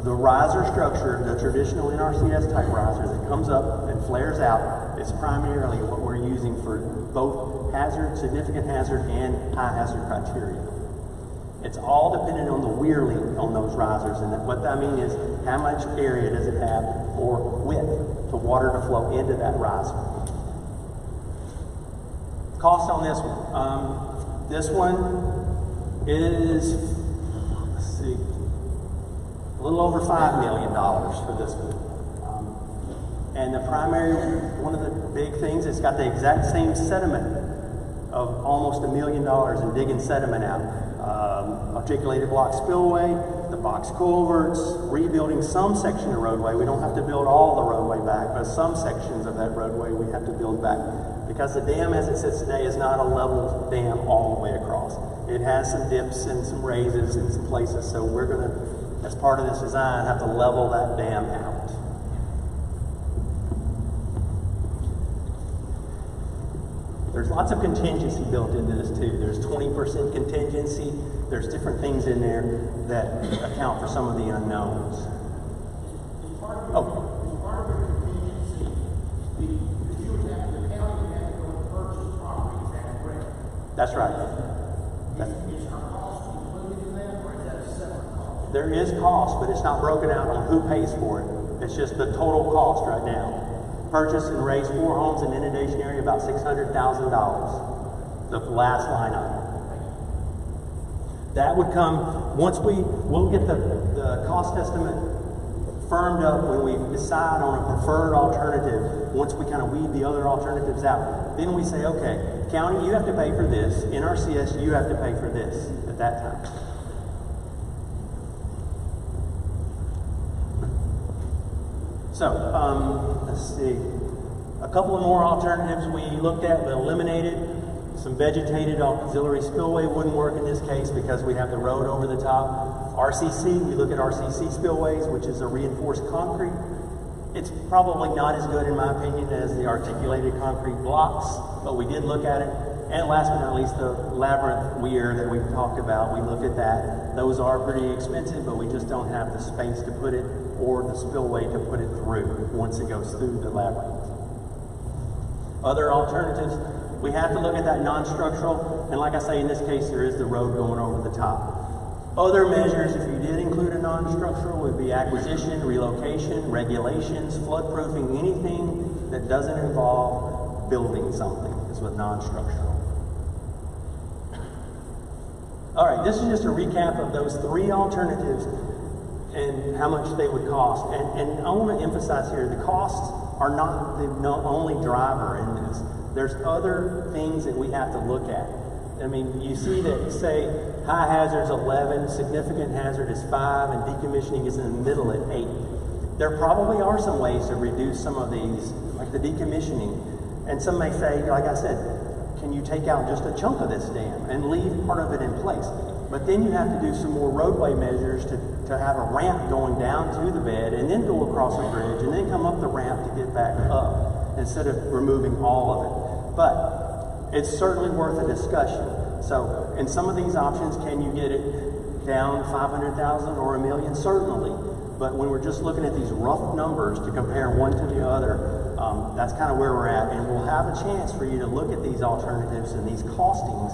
the riser structure, the traditional NRCS type riser that comes up and flares out, It's primarily what we're using for both hazard, significant hazard, and high hazard criteria. It's all dependent on the weirling on those risers, and what I mean is how much area does it have or width to water to flow into that riser. Cost on this one. This one is, let's see, a little over $5 million for this one. And the primary, one of the big things, it's got the exact same sediment of almost $1 million in digging sediment out. Articulated block spillway, the box culverts, rebuilding some section of roadway. We don't have to build all the roadway back, but some sections of that roadway we have to build back because the dam as it sits today is not a level dam all the way across. It has some dips and some raises in some places, so we're going to, as part of this design, have to level that dam out. There's lots of contingency built into this too. There's 20% contingency. There's different things in there that account for some of the unknowns. Oh. That's right. There is cost, but it's not broken out on who pays for it. It's just the total cost right now. Purchase and raise 4 homes in inundation area, about $600,000. The last line item. That would come once we'll get the cost estimate firmed up when we decide on a preferred alternative. Once we kind of weed the other alternatives out, then we say, okay, county, you have to pay for this. NRCS, you have to pay for this at that time. So, let's see. A couple of more alternatives we looked at, we eliminated. Some vegetated auxiliary spillway wouldn't work in this case because we have the road over the top. RCC, we look at RCC spillways, which is a reinforced concrete. It's probably not as good in my opinion as the articulated concrete blocks, but we did look at it. And last but not least, the labyrinth weir that we've talked about, we looked at that. Those are pretty expensive, but we just don't have the space to put it or the spillway to put it through once it goes through the labyrinth. Other alternatives, we have to look at that non-structural, and like I say, in this case, there is the road going over the top. Other measures, if you did include a non-structural, would be acquisition, relocation, regulations, floodproofing, anything that doesn't involve building something is with non-structural. All right, this is just a recap of those 3 alternatives and how much they would cost. And I want to emphasize here, the costs are not the only driver in this. There's other things that we have to look at. I mean, you see that, say, high hazard is 11, significant hazard is 5, and decommissioning is in the middle at 8. There probably are some ways to reduce some of these, like the decommissioning. And some may say, like I said, can you take out just a chunk of this dam and leave part of it in place? But then you have to do some more roadway measures to have a ramp going down to the bed and then go across a bridge and then come up the ramp to get back up instead of removing all of it. But it's certainly worth a discussion. So in some of these options, can you get it down 500,000 or $1 million? Certainly. But when we're just looking at these rough numbers to compare one to the other, that's kind of where we're at. And we'll have a chance for you to look at these alternatives and these costings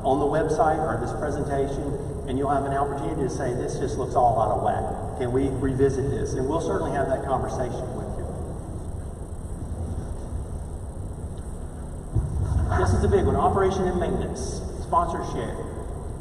on the website or this presentation, and you'll have an opportunity to say, this just looks all out of whack. Can we revisit this? And we'll certainly have that conversation with you. This is the big one, operation and maintenance, sponsor share.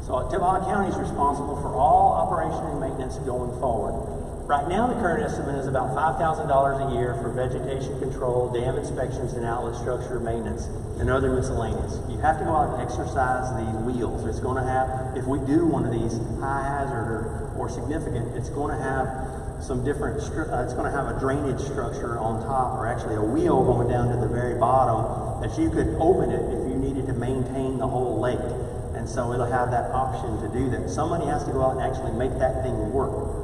So Tillamook County is responsible for all operation and maintenance going forward. Right now, the current estimate is about $5,000 a year for vegetation control, dam inspections, and outlet structure maintenance, and other miscellaneous. You have to go out and exercise these wheels. It's going to have, if we do one of these high hazard or significant, it's going to have some different, it's going to have a drainage structure on top, or actually a wheel going down to the very bottom that you could open it if you needed to maintain the whole lake. And so it'll have that option to do that. Somebody has to go out and actually make that thing work.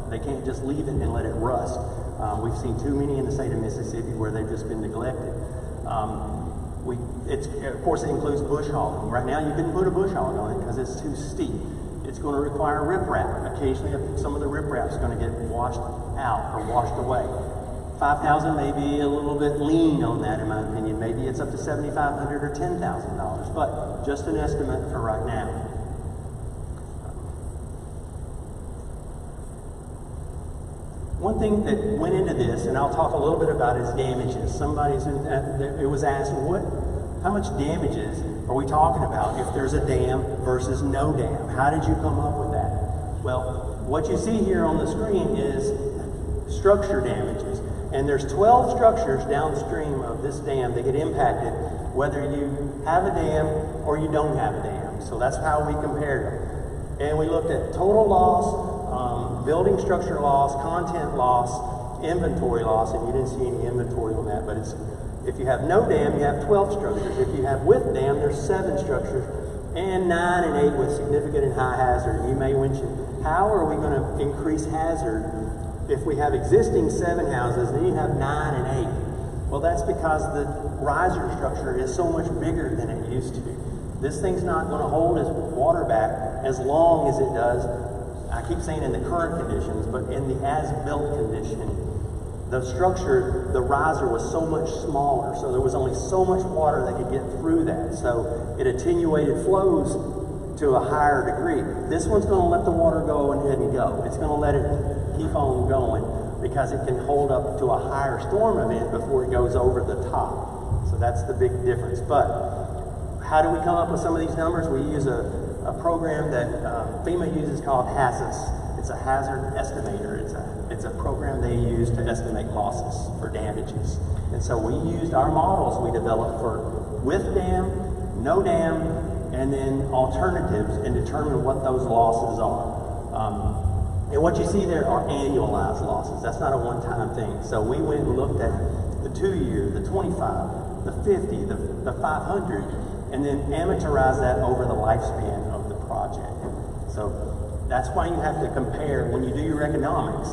They can't just leave it and let it rust. We've seen too many in the state of Mississippi where they've just been neglected. Of course, it includes bush hogging. Right now, you couldn't put a bush hog on it because it's too steep. It's going to require riprap. Occasionally, some of the riprap is going to get washed out or washed away. 5,000 may be a little bit lean on that, in my opinion. Maybe it's up to $7,500 or $10,000, but just an estimate for right now. One thing that went into this, and I'll talk a little bit about, is damages. It was asked, how much damages are we talking about if there's a dam versus no dam? How did you come up with that? Well, what you see here on the screen is structure damages. And there's 12 structures downstream of this dam that get impacted whether you have a dam or you don't have a dam. So that's how we compared them. And we looked at total loss, building structure loss, content loss, inventory loss, and you didn't see any inventory on that, but if you have no dam, you have 12 structures. If you have with dam, there's 7 structures, and 9 and 8 with significant and high hazard. You may mention, how are we going to increase hazard if we have existing 7 houses and you have 9 and 8? Well, that's because the riser structure is so much bigger than it used to be. This thing's not going to hold its water back as long as it does, I keep saying in the current conditions, but in the as-built condition. The structure, the riser was so much smaller, so there was only so much water that could get through that. So it attenuated flows to a higher degree. This one's going to let the water go ahead and go. It's going to let it keep on going because it can hold up to a higher storm event before it goes over the top. So that's the big difference. But how do we come up with some of these numbers? We use a program that FEMA uses called HAZAS. It's a hazard estimator. It's a program they use to estimate losses for damages. And so we used our models we developed for with dam, no dam, and then alternatives and determine what those losses are. And what you see there are annualized losses. That's not a one-time thing. So we went and looked at the 2-year, the 25, the 50, the 500, and then amortize that over the lifespan of the project. So that's why you have to compare when you do your economics.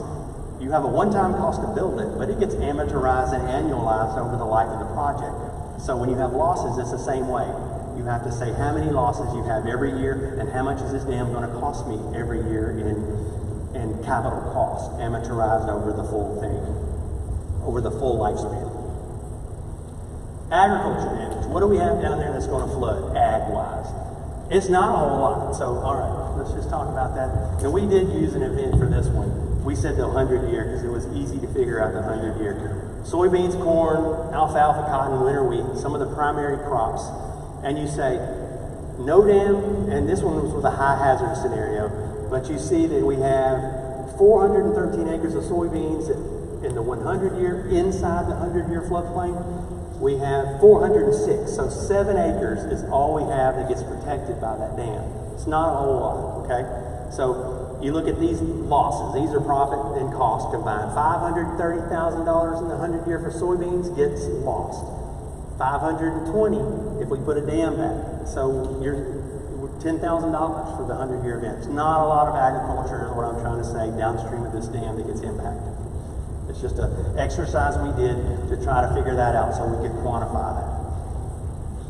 You have a one-time cost to build it, but it gets amortized and annualized over the life of the project. So when you have losses, it's the same way. You have to say how many losses you have every year and how much is this dam going to cost me every year in capital cost, amortized over the full thing, over the full lifespan. Agriculture damage. What do we have down there that's going to flood, ag-wise? It's not a whole lot. So, all right, let's just talk about that. And we did use an event for this one. We said the 100-year because it was easy to figure out the 100-year. Soybeans, corn, alfalfa, cotton, winter wheat, some of the primary crops. And you say, no dam, and this one was with a high hazard scenario, but you see that we have 413 acres of soybeans in the 100-year, inside the 100-year floodplain. We have 406, so 7 acres is all we have that gets protected by that dam. It's not a whole lot, okay? So you look at these losses. These are profit and cost combined. $530,000 in the 100-year for soybeans gets lost. 520 if we put a dam back. So you're $10,000 for the 100-year event. It's not a lot of agriculture is what I'm trying to say downstream of this dam that gets impacted. It's just an exercise we did to try to figure that out so we could quantify that.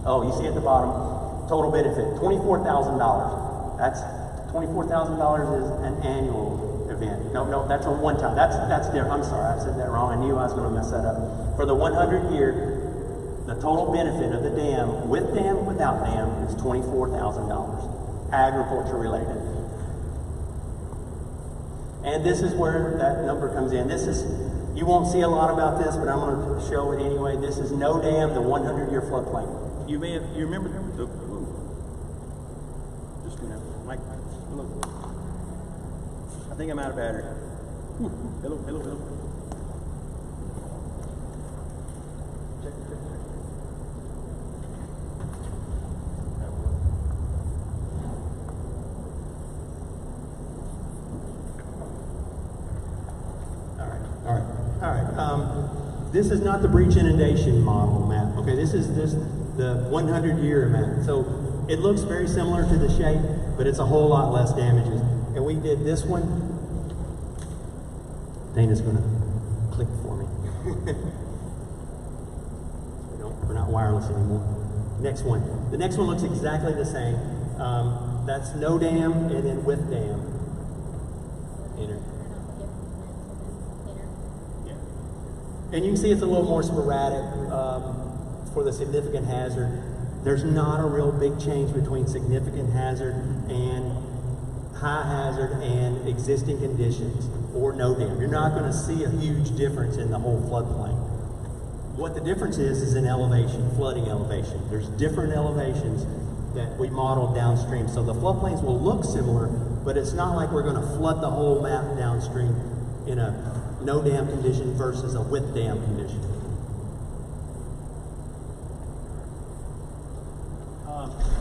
Oh, you see at the bottom, total benefit, $24,000. That's $24,000 is an annual event. No, that's a one-time. That's different. I'm sorry, I said that wrong. I knew I was going to mess that up. For the 100-year, the total benefit of the dam, with dam, without dam, is $24,000, agriculture related. And this is where that number comes in. This is, you won't see a lot about this, but I'm going to show it anyway. This is no dam, the 100-year floodplain. You remember the, just, Mike, look. I think I'm out of battery. Hello. Check. All right. This is not the breach inundation model map. Okay, this is the 100-year map. So it looks very similar to the shape, but it's a whole lot less damages. And we did this one. Dana's going to click for me. We're not wireless anymore. Next one. The next one looks exactly the same. That's no dam and then with dam. Enter. Yeah. And you can see it's a little more sporadic for the significant hazard. There's not a real big change between significant hazard and high hazard and existing conditions or no dam. You're not going to see a huge difference in the whole floodplain. What the difference is in elevation, flooding elevation. There's different elevations that we modeled downstream. So the floodplains will look similar, but it's not like we're going to flood the whole map downstream in a no dam condition versus a with dam condition.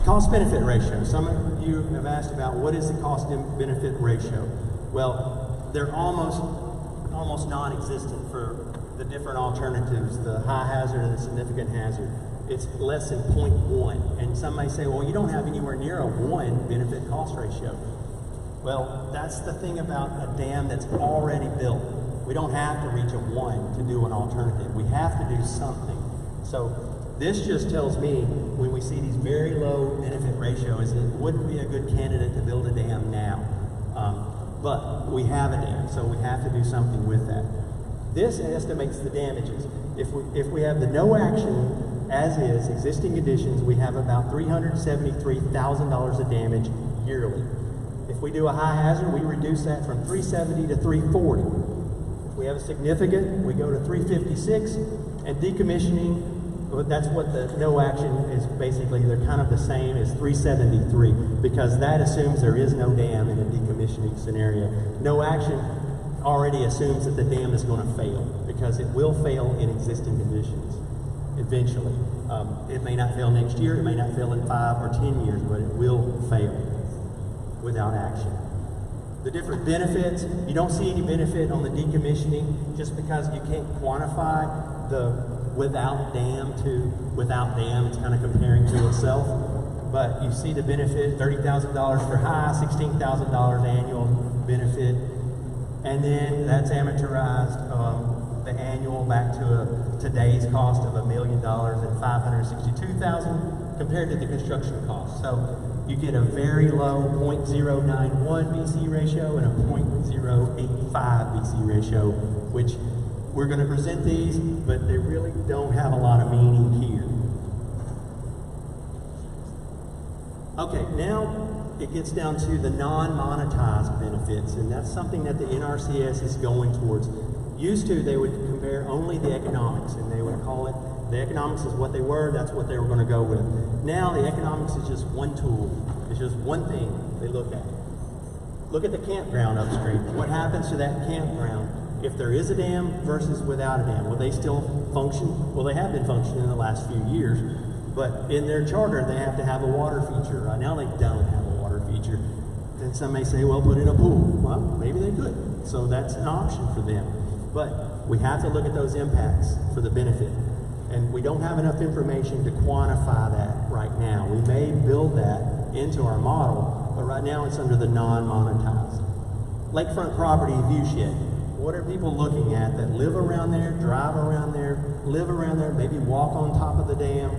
Cost benefit ratio. Some of you have asked about what is the cost benefit ratio. Well, they're almost non-existent for the different alternatives, the high hazard and the significant hazard. It's less than 0.1. And some may say, well, you don't have anywhere near a 1 benefit cost ratio. Well, that's the thing about a dam that's already built. We don't have to reach a 1 to do an alternative. We have to do something. So this just tells me when we see these very low benefit ratios, it wouldn't be a good candidate to build a dam now. But we have a dam, so we have to do something with that. This estimates the damages. If we have the no action as is, existing conditions, we have about $373,000 of damage yearly. If we do a high hazard, we reduce that from $370 to $340. If we have a significant, we go to $356, and decommissioning, that's what the no action is basically. They're kind of the same as $373 because that assumes there is no dam in a decommissioning scenario. No action already assumes that the dam is going to fail because it will fail in existing conditions eventually. It may not fail next year, it may not fail in 5 or 10 years, but it will fail without action. The different benefits, you don't see any benefit on the decommissioning just because you can't quantify the without dam to without dam. It's kind of comparing to itself. But you see the benefit, $30,000 for high, $16,000 annual benefit. And then that's amortized, the annual back to today's cost of $1 million and $562,000 compared to the construction cost. So you get a very low 0.091 BC ratio and a 0.085 BC ratio, which we're going to present these, but they really don't have a lot of meaning here. Okay, now it gets down to the non-monetized benefits, and that's something that the NRCS is going towards. Used to, they would compare only the economics, and they would call it, the economics is what they were, that's what they were going to go with. Now the economics is just one tool. It's just one thing they look at. Look at the campground upstream. What happens to that campground if there is a dam versus without a dam? Will they still function? Well, they have been functioning in the last few years, but in their charter, they have to have a water feature. Right now, they don't have a water feature. And some may say, well, put in a pool. Well, maybe they could. So that's an option for them. But we have to look at those impacts for the benefit. And we don't have enough information to quantify that right now. We may build that into our model, but right now it's under the non-monetized. Lakefront property viewshed. What are people looking at that live around there, drive around there, live around there, maybe walk on top of the dam?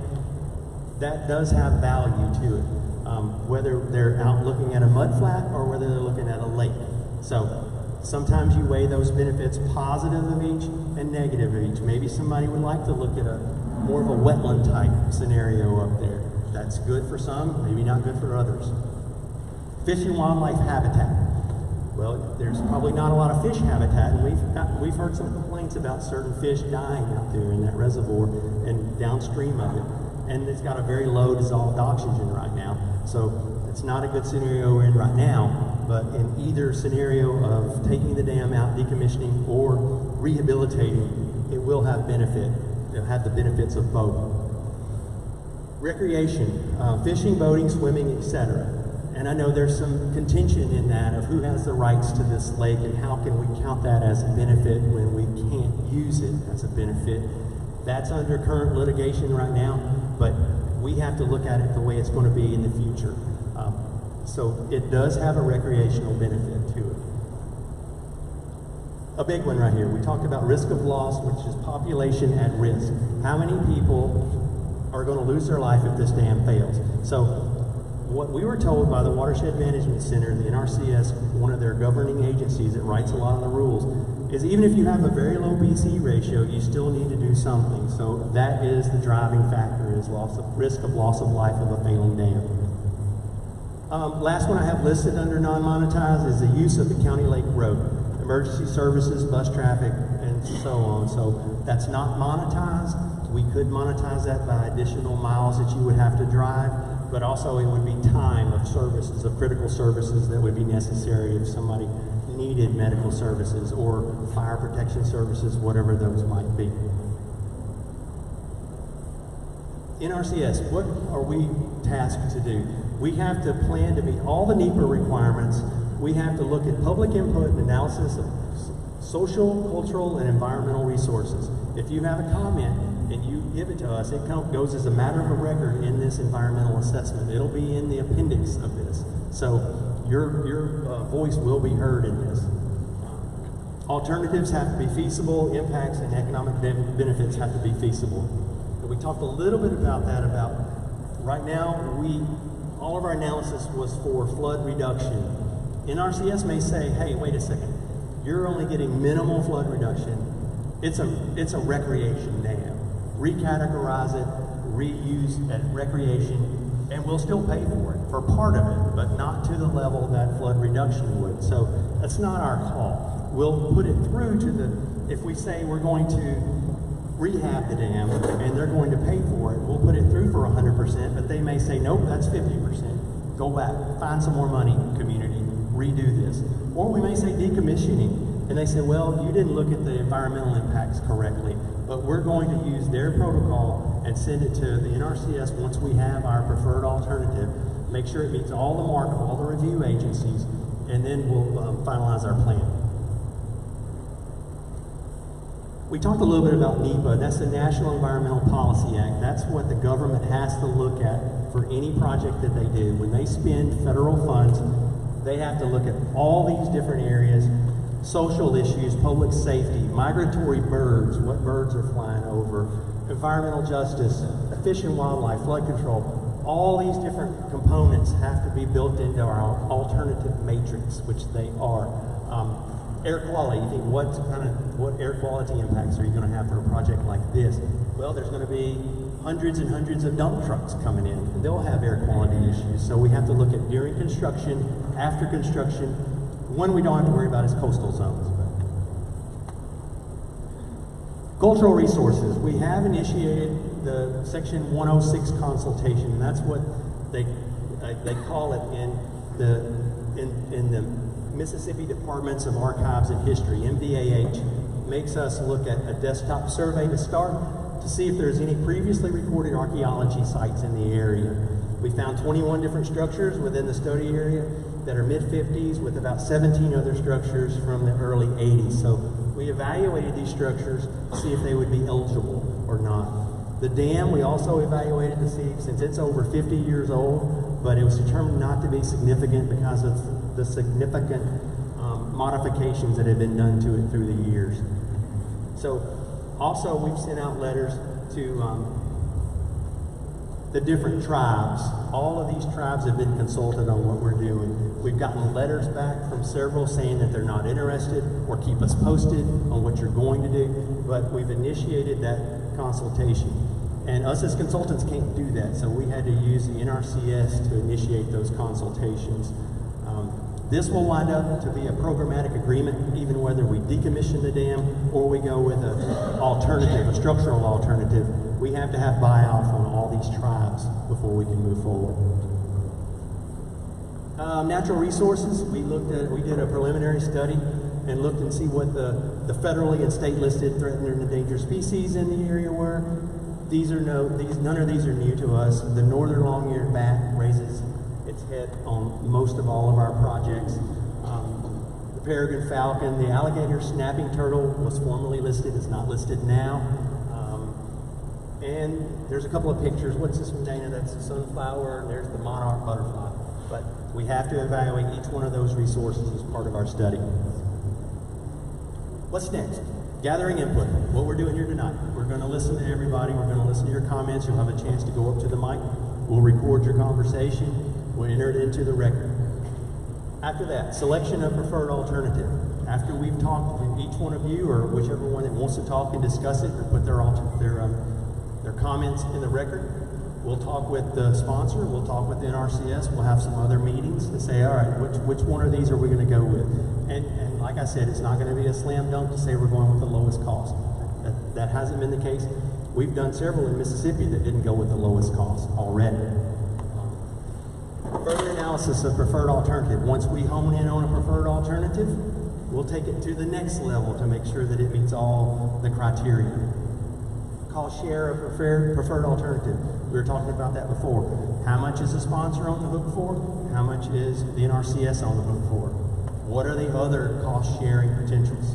That does have value to it, whether they're out looking at a mud flat or whether they're looking at a lake. So sometimes you weigh those benefits positive of each and negative of each. Maybe somebody would like to look at a more of a wetland type scenario up there. That's good for some, maybe not good for others. Fish and wildlife habitat. Well, there's probably not a lot of fish habitat, and we've heard some complaints about certain fish dying out there in that reservoir and downstream of it. And it's got a very low dissolved oxygen right now. So it's not a good scenario we're in right now, but in either scenario of taking the dam out, decommissioning, or rehabilitating, it will have benefit. It'll have the benefits of both. Recreation, fishing, boating, swimming, etc. And I know there's some contention in that of who has the rights to this lake and how can we count that as a benefit when we can't use it as a benefit. That's under current litigation right now, but we have to look at it the way it's going to be in the future. So it does have a recreational benefit to it. A big one right here, we talked about risk of loss, which is population at risk. How many people are going to lose their life if this dam fails? So what we were told by the Watershed Management Center, the NRCS, one of their governing agencies that writes a lot of the rules, is even if you have a very low BC ratio, you still need to do something. So that is the driving factor, is risk of loss of life of a failing dam. Last one I have listed under non-monetized is the use of the County Lake Road, emergency services, bus traffic, and so on. So that's not monetized. We could monetize that by additional miles that you would have to drive, but also it would be time of services, of critical services that would be necessary if somebody needed medical services or fire protection services, whatever those might be. NRCS, what are we tasked to do? We have to plan to meet all the NEPA requirements. We have to look at public input and analysis of social, cultural, and environmental resources. If you have a comment and you give it to us, it goes as a matter of a record in this environmental assessment. It'll be in the appendix of this. So your voice will be heard in this. Alternatives have to be feasible, impacts and economic benefits have to be feasible. And we talked a little bit about that, about right now, all of our analysis was for flood reduction. NRCS may say, hey, wait a second, you're only getting minimal flood reduction. It's a recreation dam. Recategorize it, reuse at recreation, and we'll still pay for it, for part of it, but not to the level that flood reduction would. So that's not our call. We'll put it through to if we say we're going to rehab the dam and they're going to pay for it, we'll put it through for 100%, but they may say, nope, that's 50%. Go back, find some more money, community, redo this. Or we may say decommissioning, and they say, well, you didn't look at the environmental impacts correctly, but we're going to use their protocol and send it to the NRCS once we have our preferred alternative, make sure it meets all the mark of all the review agencies, and then we'll finalize our plan. We talked a little bit about NEPA. That's the National Environmental Policy Act. That's what the government has to look at for any project that they do. When they spend federal funds, they have to look at all these different areas, social issues, public safety, migratory birds, what birds are flying over, environmental justice, fish and wildlife, flood control. All these different components have to be built into our alternative matrix, which they are. Air quality, you think what air quality impacts are you going to have for a project like this? Well, there's going to be hundreds and hundreds of dump trucks coming in, and they'll have air quality issues. So we have to look at during construction, after construction. One we don't have to worry about is coastal zones. Cultural resources. We have initiated the Section 106 consultation, and that's what they call it in the Mississippi Departments of Archives and History, MDAH. Makes us look at a desktop survey to start to see if there's any previously recorded archaeology sites in the area. We found 21 different structures within the study area that are mid-50s with about 17 other structures from the early 80s. So we evaluated these structures to see if they would be eligible or not. The dam, we also evaluated to see, since it's over 50 years old, but it was determined not to be significant because of the significant modifications that have been done to it through the years. So also we've sent out letters to the different tribes. All of these tribes have been consulted on what we're doing. We've gotten letters back from several saying that they're not interested or keep us posted on what you're going to do, but we've initiated that consultation. And us as consultants can't do that, so we had to use the NRCS to initiate those consultations. This will wind up to be a programmatic agreement, even whether we decommission the dam or we go with an alternative, a structural alternative. We have to have buy-off on all these tribes before we can move forward. Natural resources, we did a preliminary study and looked and see what the federally and state listed threatened and endangered species in the area were. None of these are new to us. The northern long-eared bat raises its head on most of all of our projects. The peregrine falcon, the alligator snapping turtle was formerly listed, it's not listed now. And there's a couple of pictures. What's this one, Dana? That's the sunflower, and there's the monarch butterfly. But we have to evaluate each one of those resources as part of our study. What's next? Gathering input. What we're doing here tonight. We're going to listen to everybody. We're going to listen to your comments. You'll have a chance to go up to the mic. We'll record your conversation. We'll enter it into the record. After that, selection of preferred alternative. After we've talked with each one of you, or whichever one that wants to talk and discuss it, or put their comments in the record, we'll talk with the sponsor, we'll talk with NRCS, we'll have some other meetings to say, all right, which one of these are we going to go with? And like I said, it's not going to be a slam dunk to say we're going with the lowest cost. That hasn't been the case. We've done several in Mississippi that didn't go with the lowest cost already. Further analysis of preferred alternative. Once we hone in on a preferred alternative, we'll take it to the next level to make sure that it meets all the criteria. Cost share of preferred alternative. We were talking about that before. How much is the sponsor on the hook for? How much is the NRCS on the hook for? What are the other cost sharing potentials?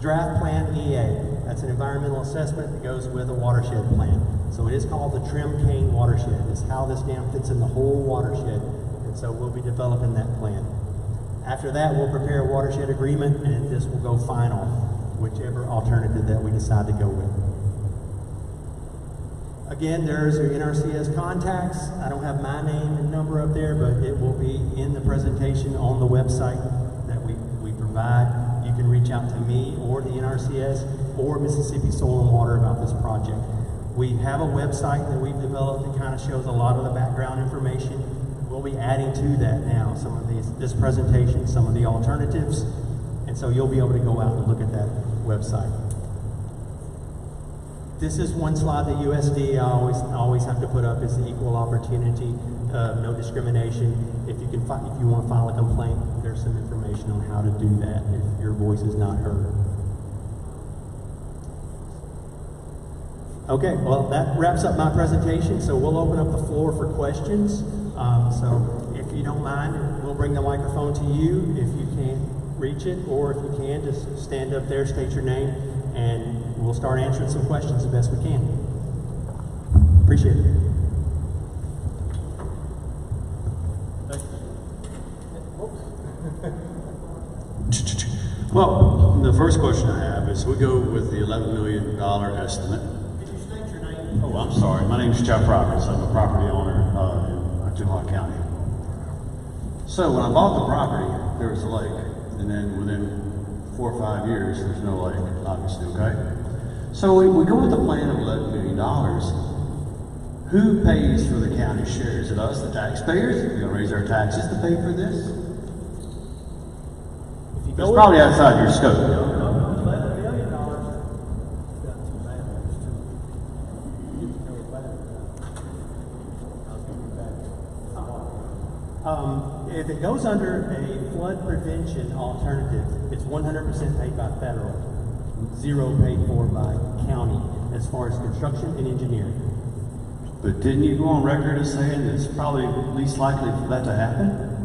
Draft Plan EA. That's an environmental assessment that goes with a watershed plan. So it is called the Trim Cane Watershed. It's how this dam fits in the whole watershed. And so we'll be developing that plan. After that, we'll prepare a watershed agreement, and this will go final, whichever alternative that we decide to go with. Again, there's your NRCS contacts. I don't have my name and number up there, but it will be in the presentation on the website that we provide. You can reach out to me or the NRCS or Mississippi Soil and Water about this project. We have a website that we've developed that kind of shows a lot of the background information. We'll be adding to that now, some of this presentation, some of the alternatives, and so you'll be able to go out and look at that website. This is one slide that USD I always have to put up is the equal opportunity, no discrimination. If you want to file a complaint, there's some information on how to do that if your voice is not heard. Okay, well that wraps up my presentation, so we'll open up the floor for questions. So if you don't mind, we'll bring the microphone to you if you can't reach it, or if you can, just stand up there, state your name, and we'll start answering some questions the best we can. Appreciate it. Well, the first question I have is we go with the $11 million estimate. Could you state your name? Oh, I'm sorry. My name is Jeff Roberts. I'm a property owner in Tualatin County. So when I bought the property, there was a lake. And then within 4 or 5 years, there's no lake, obviously, okay? So we go with the plan of $11 million. Who pays for the county share? Is it us, the taxpayers? Are we going to raise our taxes to pay for this? It's probably outside your scope. $11 million. If it goes under a flood prevention alternative, it's 100% paid by federal, zero paid for by county as far as construction and engineering. But didn't you go on record as saying it's probably least likely for that to happen?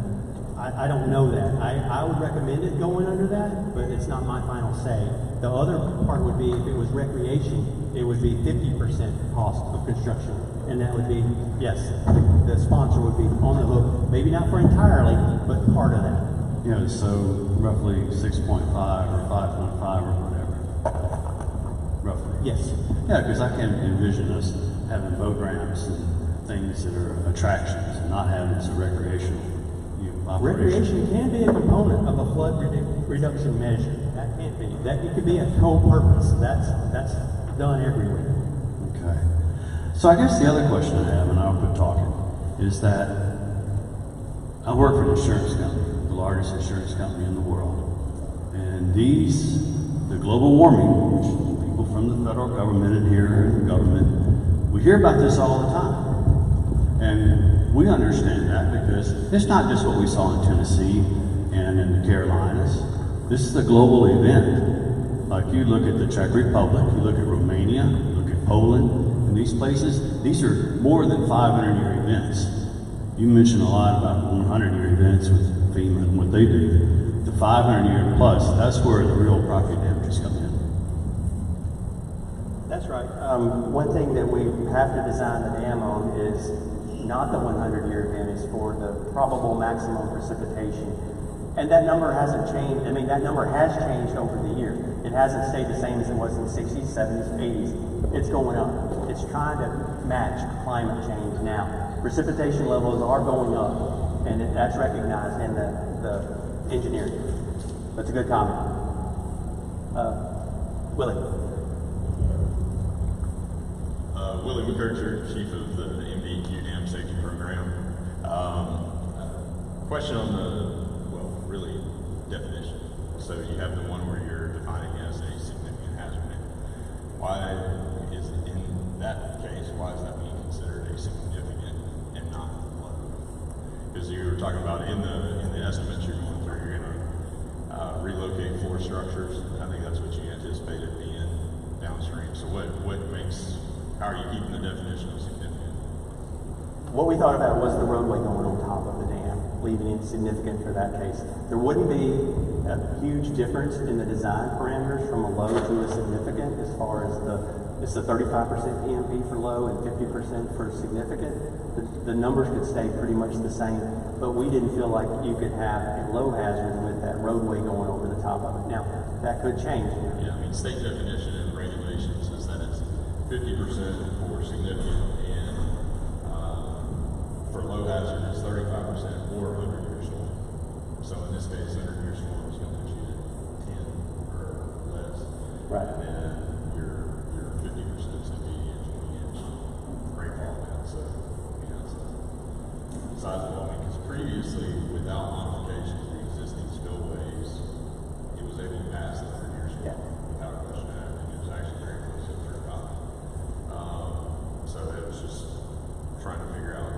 I don't know that. I would recommend it going under that, but it's not my final say. The other part would be if it was recreation, it would be 50% cost of construction. And that would be, yes, the sponsor would be on the hook, maybe not for entirely, but part of that. Yeah, so roughly 6.5 or 5.5 or whatever. Roughly. Yes. Yeah, because I can envision us having boat ramps and things that are attractions and not having as a recreational operation. Recreation can be a component of a flood reduction measure. That can't be. It could be a co-purpose. That's done everywhere. Okay. So I guess the other question I have, and I'll quit talking, is that I work for an insurance company, the largest insurance company in the world. And the global warming, which people from the federal government and here in the government, we hear about this all the time. And we understand that because it's not just what we saw in Tennessee and in the Carolinas. This is a global event. Like you look at the Czech Republic, you look at Romania, you look at Poland, and these places, these are more than 500-year events. You mentioned a lot about 100-year events with FEMA and what they do. The 500-year plus, that's where the real property damages come in. That's right. One thing that we have to design the dam on is not the 100-year event, it's for the probable maximum precipitation. And that number hasn't changed. I mean, that number has changed over the years. It hasn't stayed the same as it was in the 60s, 70s, 80s. It's going up. It's trying to match climate change now. Precipitation levels are going up, and that's recognized in the engineering. That's a good comment. Willie. Willie McKercher, Chief of the MDQ Dam Safety Program. Question on really definition. So you have the one where you're defining as a significant hazard. Why is it in that case, why is that being considered a significant and not low? Because you were talking about in the estimates you're going through, you're going to relocate 4 structures. I think that's what you anticipated being downstream. So how are you keeping the definition of significant? What we thought about was the roadway going on top of the dam, leaving it significant for that case. There wouldn't be a huge difference in the design parameters from a low to a significant as far as it's the 35% EMP for low and 50% for significant. The numbers could stay pretty much the same, but we didn't feel like you could have a low hazard with that roadway going over the top of it. Now, that could change. Yeah, I mean, state definition and regulations is that it's 50% for significant and for low hazard it's 35% or 100-year storm. So in this case, 100-year storm is going to put you at 10 or less. Right. And then your 50% is going to be a 20-inch rainfall event. So, it's a sizable. Because previously, without modifications, the existing spillways, it was able to pass the 100-year storm. Yeah. Without a question. It was actually very close to 35. So it was just trying to figure out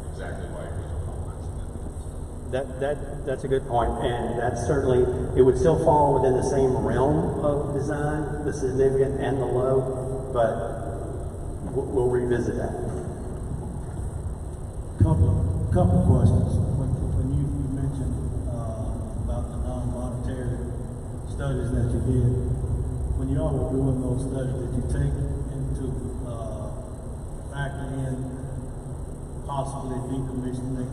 exactly why you're still calling that significant. That's a good point, and that's certainly, it would still fall within the same realm of design, the significant and the low, but we'll revisit that. Couple questions. When you mentioned about the non-monetary studies that you did, when y'all were doing those studies, did you take into factor in possibly decommissioning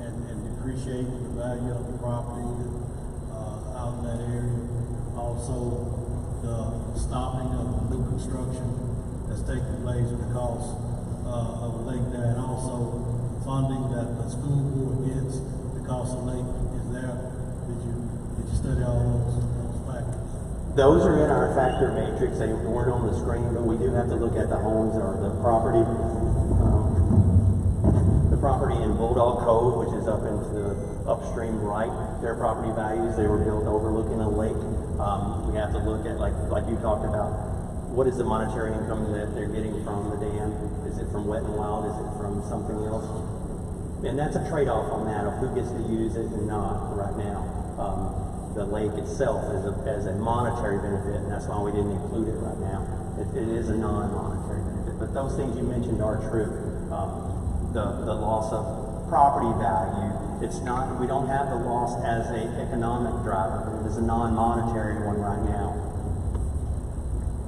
and depreciating the value of the property out in that area? Also, the stopping of the new construction that's taking place because of the lake there, and also funding that the school board gets because the lake is there. Did you study all those factors? Those are in our factor matrix. They weren't on the screen, but we do have to look at the homes or the property. The property in Bulldog Cove, which is up into the upstream right, their property values, they were built overlooking a lake. We have to look at, like you talked about, what is the monetary income that they're getting from the dam? Is it from Wet and Wild? Is it from something else? And that's a trade-off on that of who gets to use it and not right now. The lake itself as a monetary benefit, and that's why we didn't include it right now. It is a non-monetary benefit, but those things you mentioned are true. The loss of property value, it's not, we don't have the loss as an economic driver, but it is a non-monetary one right now.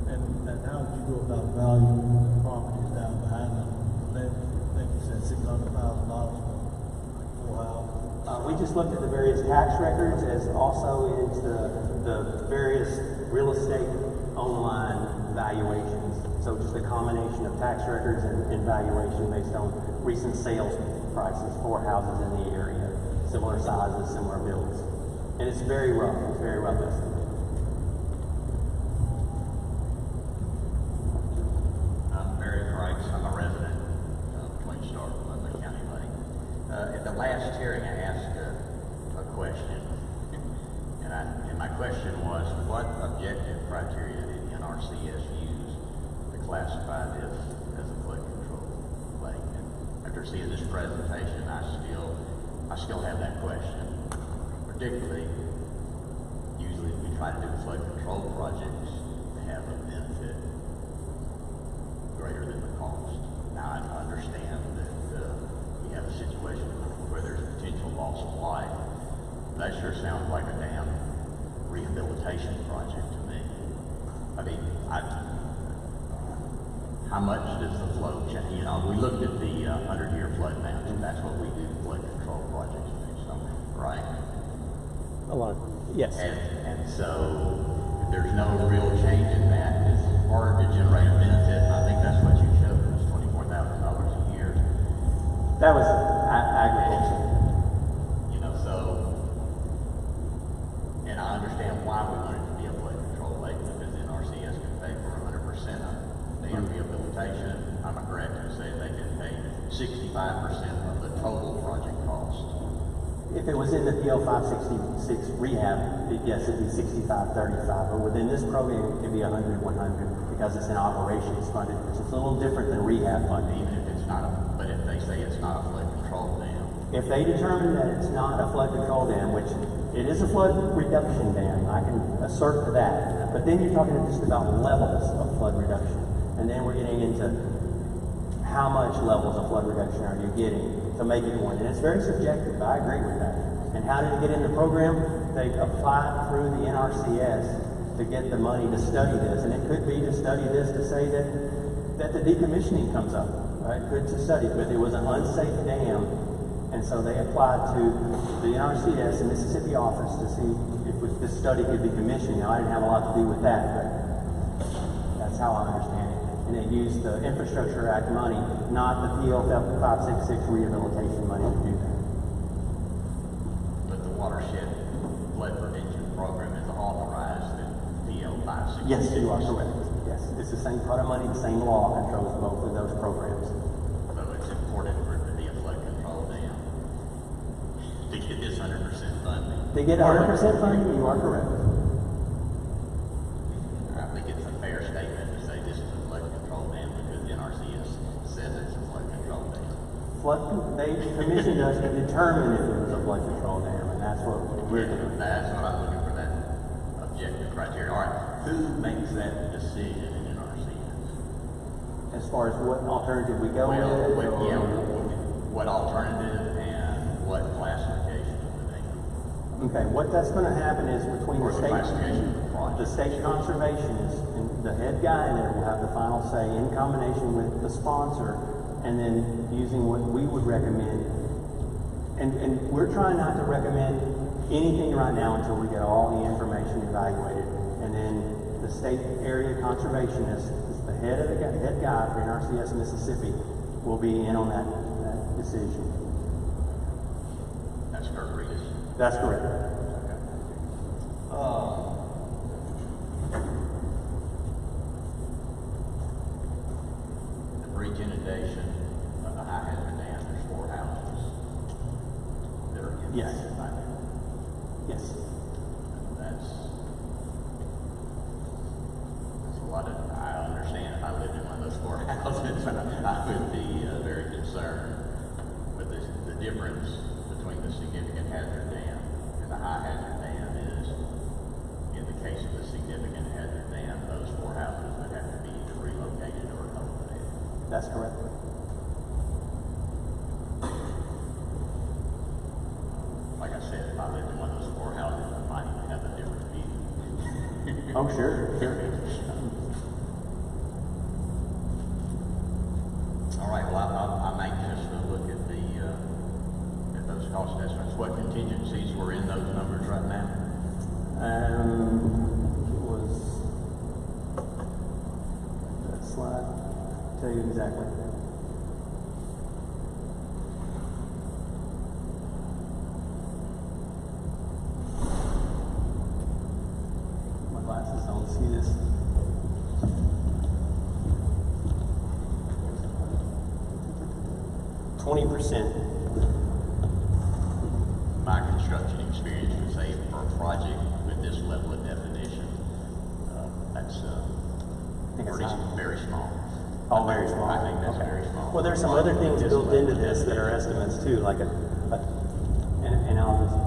And how did you go about valuing the properties down behind the lake? I think you said $600,000 for like 4 houses. We just looked at the various tax records as also is the various real estate online valuations. So just a combination of tax records and valuation based on recent sales prices for houses in the area, similar sizes, similar builds. And it's very rough. It's very rough estimate. I'm Barry Price. I'm a resident of Twin Star, Ludlow County Lake. At the last hearing, I asked a question, and my question was, what objective criteria did NRCS use to classify this as a flood control lake? And after seeing this presentation, I still have that question. Particularly, usually we try to do flood control projects to have a benefit greater than the cost. Now, I understand that we have a situation where there's potential loss of life. That sure sounds like a damn rehabilitation project to me. I mean, how much does the flow change? You know, we looked at the 100-year flood maps, and that's what we do flood control projects based on, right? A lot. Yes. And so, if there's no real change in that, it's hard to generate a benefit, and I think that's what you showed, was $24,000 a year. That was agriculture. You know, so, and I 65% of the total project cost. If it was in the PL 566 rehab, yes, it'd be 65-35, but within this program, it could be 100-100 because it's an operations funded, which is a little different than rehab funding. Even if it's not but if they say it's not a flood control dam, If they determine that it's not a flood control dam, which it is a flood reduction dam, I can assert to that, but then you're talking just about levels of flood reduction. And then we're getting into how much levels of flood reduction are you getting to make it one. And it's very subjective, I agree with that. And how did it get in the program? They applied through the NRCS to get the money to study this. And it could be to study this to say that the decommissioning comes up, right? Good to study, but it was an unsafe dam. And so they applied to the NRCS and Mississippi office to see if this study could be commissioned. Now, I didn't have a lot to do with that, but that's how I understand it. And they used the Infrastructure Act money, not the PL 566 rehabilitation money to do that. but the watershed flood prevention program is authorized in PL 566. Yes, you are correct. Yes, it's the same pot of money, the same law controls both of those programs. So it's important for it to be a flood control dam to get this 100% funding. They get 100% funding, you are correct. I think it's a fair statement to say this is a flood control dam because the NRCS says it's a flood control dam. They commissioned us to determine if it was a flood control dam, and that's what we're doing. That's what I'm looking for, that objective criteria. All right, who makes that decision in NRCS? As far as what alternative we go Well, with, what alternative and what classification of the dam? okay, what that's going to happen is between Or the the state, classification of the project. the state conservationist, and the head guy in there will have the final say in combination with the sponsor, and then using what we would recommend. And we're trying not to recommend anything right now until we get all the information evaluated. And then the state area conservationist, is the head guy for NRCS Mississippi, will be in on that decision. That's Kurt Reedus. That's correct. The breach inundation of the high hazard dam, there's 4 houses that are Yes. impacted by that. Yes. That's a lot of, I understand if I lived in one of those 4 houses, I would be very concerned. But the difference between the significant hazard dam and the high hazard dam is, in the case of the significant hazard dam, those 4 houses would have to be either relocated or eliminated. That's correct. Like I said, if I lived in one of those 4 houses, I might even have a different view. Oh, sure. All right, well, I'm anxious to look at at those cost estimates. What contingencies were in those numbers right now? It was that slide. I'll tell you exactly. My glasses don't see this. My construction experience would say for a project with this level of definition, that's think it's high. very small. Oh, very small. I think that's Okay. very small. Well, there's some other things built into this that are estimates too, like and I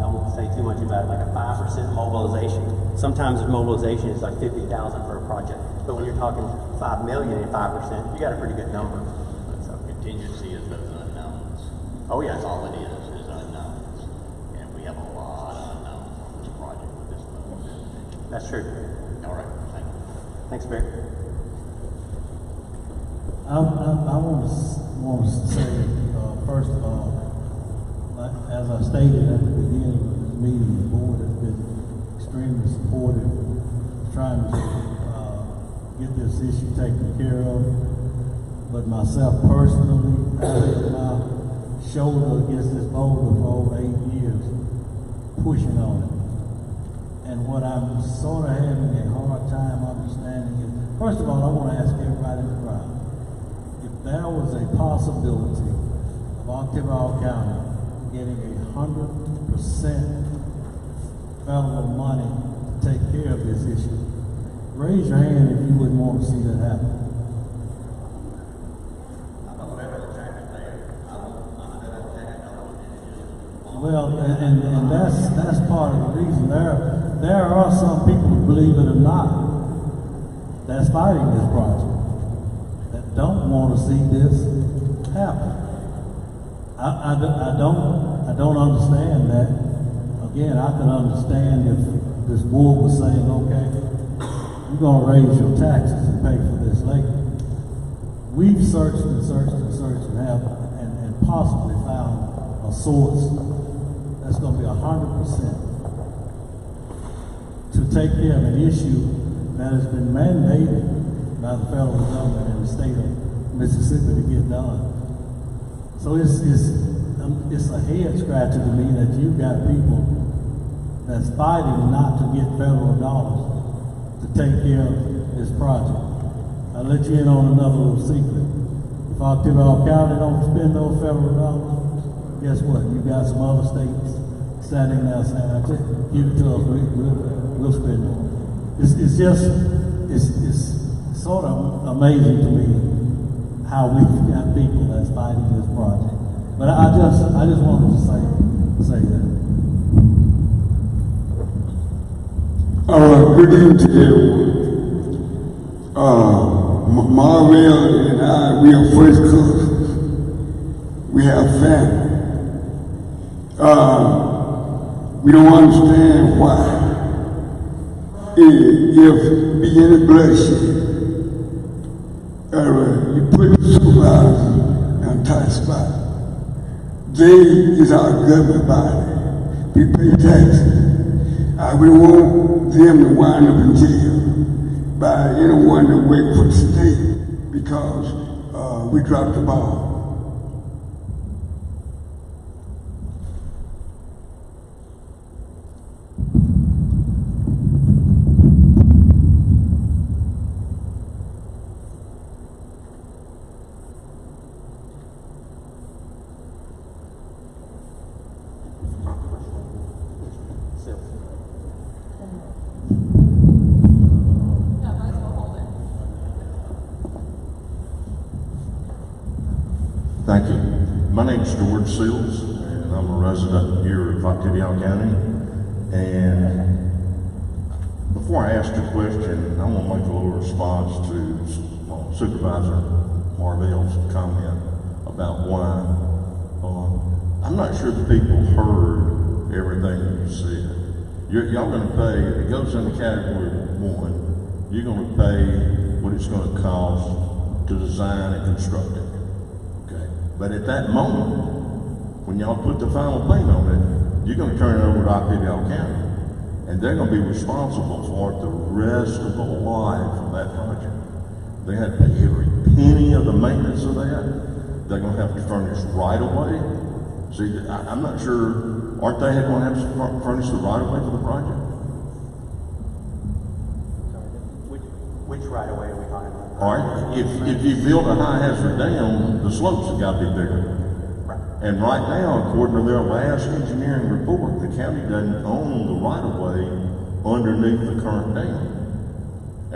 won't say too much about it, like a 5% mobilization. Sometimes the mobilization is like 50,000 for a project, but when you're talking 5 million and 5%, you got a pretty good number. So contingency is those unknowns. Oh, yeah. That's all it is unknowns. And we have a lot of unknowns on this project with this level of definition. That's true. All right, thank you. Thanks, Barry. I want to say, first of all, as I stated at the beginning of this meeting, the board has been extremely supportive, trying to get this issue taken care of. But myself personally, I had my shoulder against this boulder for over 8 years, pushing on it. And what I'm sort of having a hard time understanding is, first of all, I want to ask everybody in the crowd, if there was a possibility of Oktibbeha County getting 100% federal money to take care of this issue? Raise your hand if you wouldn't want to see that happen. Well, and that's part of the reason. There are some people, believe it or not, that's fighting this project that don't want to see this happen. I don't understand that. Again, I can understand if this board was saying, okay, you're going to raise your taxes and pay for this later. We've searched and searched and searched and have and possibly found a source that's going to be 100% to take care of an issue that has been mandated by the federal government and the state of Mississippi to get done. So it's a head scratcher to me that you've got people that's fighting not to get federal dollars to take care of this project. I'll let you in on another little secret. If Oktibbeha County don't spend those federal dollars, guess what? You got some other states standing there saying, "I tell you, give it to us, we'll spend it." It's sort of amazing to me how we've got people that's fighting this project. But I just wanted to say that. Good evening to everyone. Marvell and I, we are first cousins. We have family. We don't understand why. If be any bloodshed, you put the supervisor in a tight spot. They is our government body. We pay taxes. We want them to wind up in jail by anyone that works for the state because we dropped the ball. Thank you. My name is George Seals, and I'm a resident here of Oktibbeha County. And before I ask the question, I want to make a little response to Supervisor Marvell's comment about why. I'm not sure the people heard everything you said. Y'all going to pay, if it goes into category 1, you're going to pay what it's going to cost to design and construct it. But at that moment, when y'all put the final payment on it, you're going to turn it over to Oktibbeha County. And they're going to be responsible for it the rest of the life of that project. They have to pay every penny of the maintenance of that. They're going to have to furnish right away. See, I'm not sure, aren't they going to have to furnish the right away for the project? Which right away are we talking about? All right, if you build a high hazard dam, the slopes have got to be bigger. Right. And right now, according to their last engineering report, the county doesn't own the right of way underneath the current dam.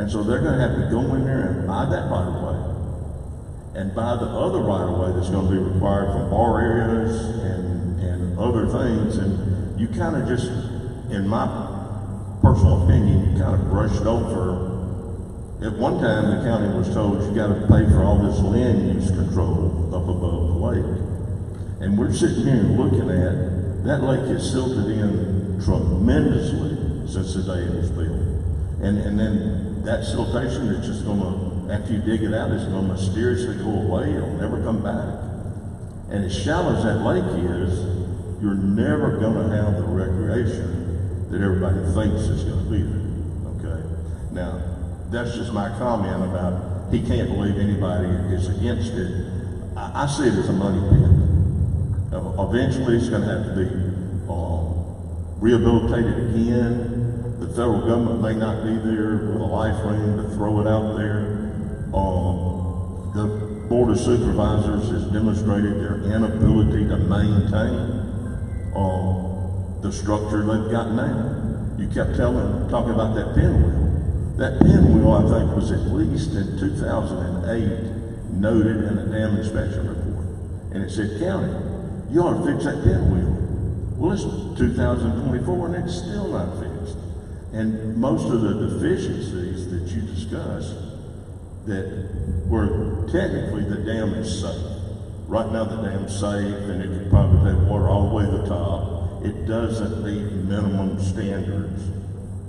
And so they're going to have to go in there and buy that right of way. And buy the other right of way that's going to be required from bar areas and other things. And you kind of just, in my personal opinion, you kind of brushed over. At one time, the county was told you got to pay for all this land use control up above the lake. And we're sitting here looking at that lake has silted in tremendously since the day it was built. And then that siltation is just going to, after you dig it out, it's going to mysteriously go away. It'll never come back. And as shallow as that lake is, you're never going to have the recreation that everybody thinks is going to be there. Okay? Now, that's just my comment about he can't believe anybody is against it. I see it as a money pit. Eventually, it's going to have to be rehabilitated again. The federal government may not be there with a life ring to throw it out there. Board of Supervisors has demonstrated their inability to maintain the structure they've got now. You kept talking about that pinwheel. That pinwheel, I think, was at least in 2008 noted in a dam inspection report. And it said, county, you ought to fix that pinwheel. Well, it's 2024 and it's still not fixed. And most of the deficiencies that you discussed that were technically the dam is safe. Right now the dam's safe and it can probably take water all the way to the top. It doesn't meet minimum standards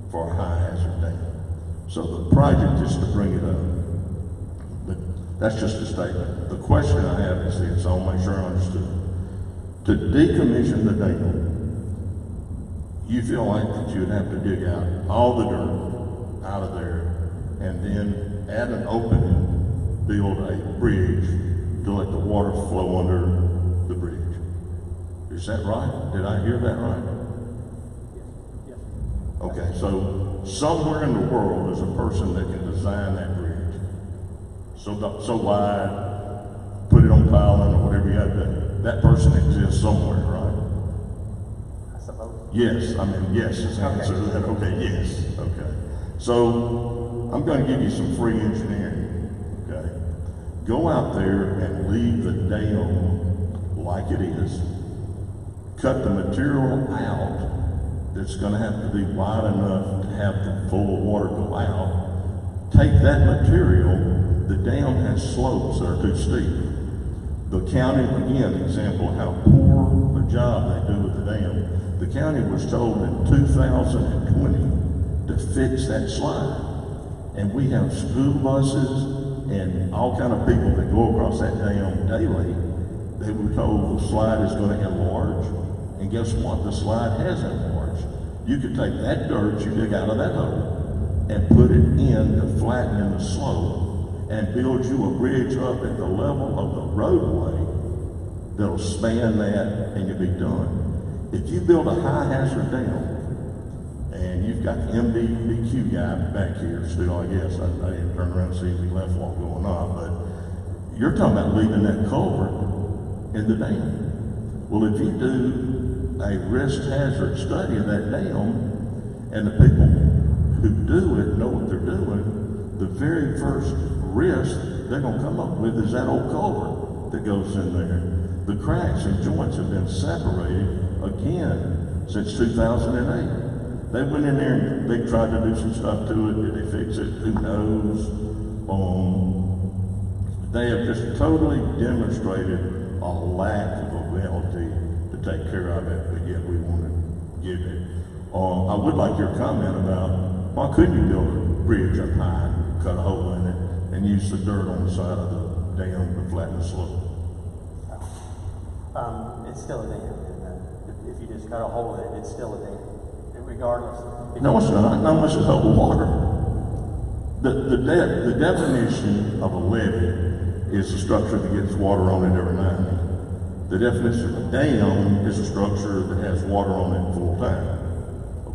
for a high hazard dam. So the project is to bring it up. But that's just a statement. The question I have is this, I want to make sure I understood. To decommission the dam, you feel like that you would have to dig out all the dirt out of there and then add an opening, build a bridge to let the water flow under the bridge. Is that right? Did I hear that right? Yes. Okay, so somewhere in the world there's a person that can design that bridge. So wide, put it on piling or whatever you got to do. That person exists somewhere, right? I suppose. Yes, I mean, yes is the answer to that. Okay, yes, okay. So I'm going to give you some free engineering, okay? Go out there and leave the dam like it is. Cut the material out that's going to have to be wide enough to have the flow of water go out. Take that material, the dam has slopes that are too steep. The county, again, example of how poor a job they do with the dam. The county was told in 2020 to fix that slide. And we have school buses and all kind of people that go across that dam daily. They were told the slide is going to enlarge. And guess what? The slide has enlarged. You could take that dirt you dig out of that hole and put it in to flatten in the slope and build you a bridge up at the level of the roadway that'll span that and you'll be done. If you build a high hazard dam, and you've got the MDBQ guy back here still, I guess, I didn't turn around and see if he left while going on, but you're talking about leaving that culvert in the dam. Well, if you do a risk hazard study of that dam, and the people who do it know what they're doing, the very first risk they're going to come up with is that old culvert that goes in there. The cracks and joints have been separated again since 2008. They went in there and they tried to do some stuff to it. Did they fix it? Who knows? They have just totally demonstrated a lack of ability to take care of it, but yet we want to give it. I would like your comment about why couldn't you build a bridge up high, cut a hole in it, and use the dirt on the side of the dam to flatten the slope? It's still a dam. If you just cut a hole in it, it's still a dam, regardless. No, it's not. Not unless it's over water. The definition of a levee is a structure that gets water on it every now and then. The definition of a dam is a structure that has water on it full time.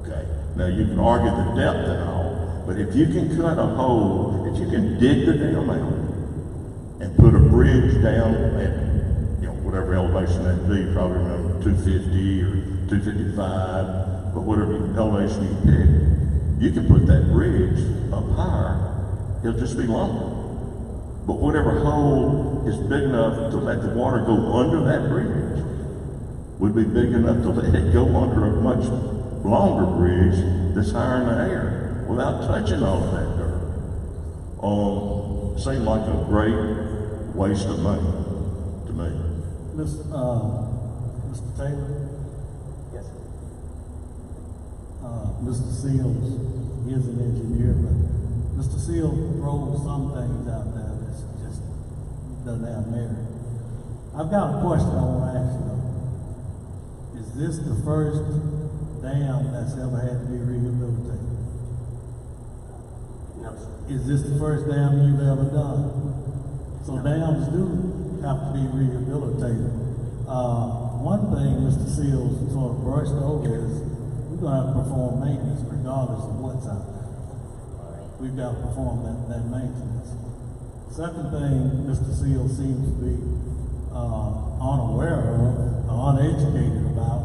Okay. Now you can argue the depth and all, but if you can cut a hole, if you can dig the dam out and put a bridge down at whatever elevation that be, probably around 250 or 255, but whatever elevation you pick, you can put that bridge up higher, it'll just be lumber. But whatever hole is big enough to let the water go under that bridge would be big enough to let it go under a much longer bridge that's higher in the air without touching all of that dirt. Seemed like a great waste of money to me. Mr. Taylor, Yes. Mr. Seals is an engineer, but Mr. Seals throws some things out there that just doesn't have merit. I've got a question I want to ask you though. Is this the first dam that's ever had to be rehabilitated? No, sir. Is this the first dam you've ever done? So dams do have to be rehabilitated. One thing Mr. Seals sort of brushed over is we're going to have to perform maintenance regardless of what's out there. We've got to perform that maintenance. Second thing Mr. Seal seems to be unaware of, or uneducated about,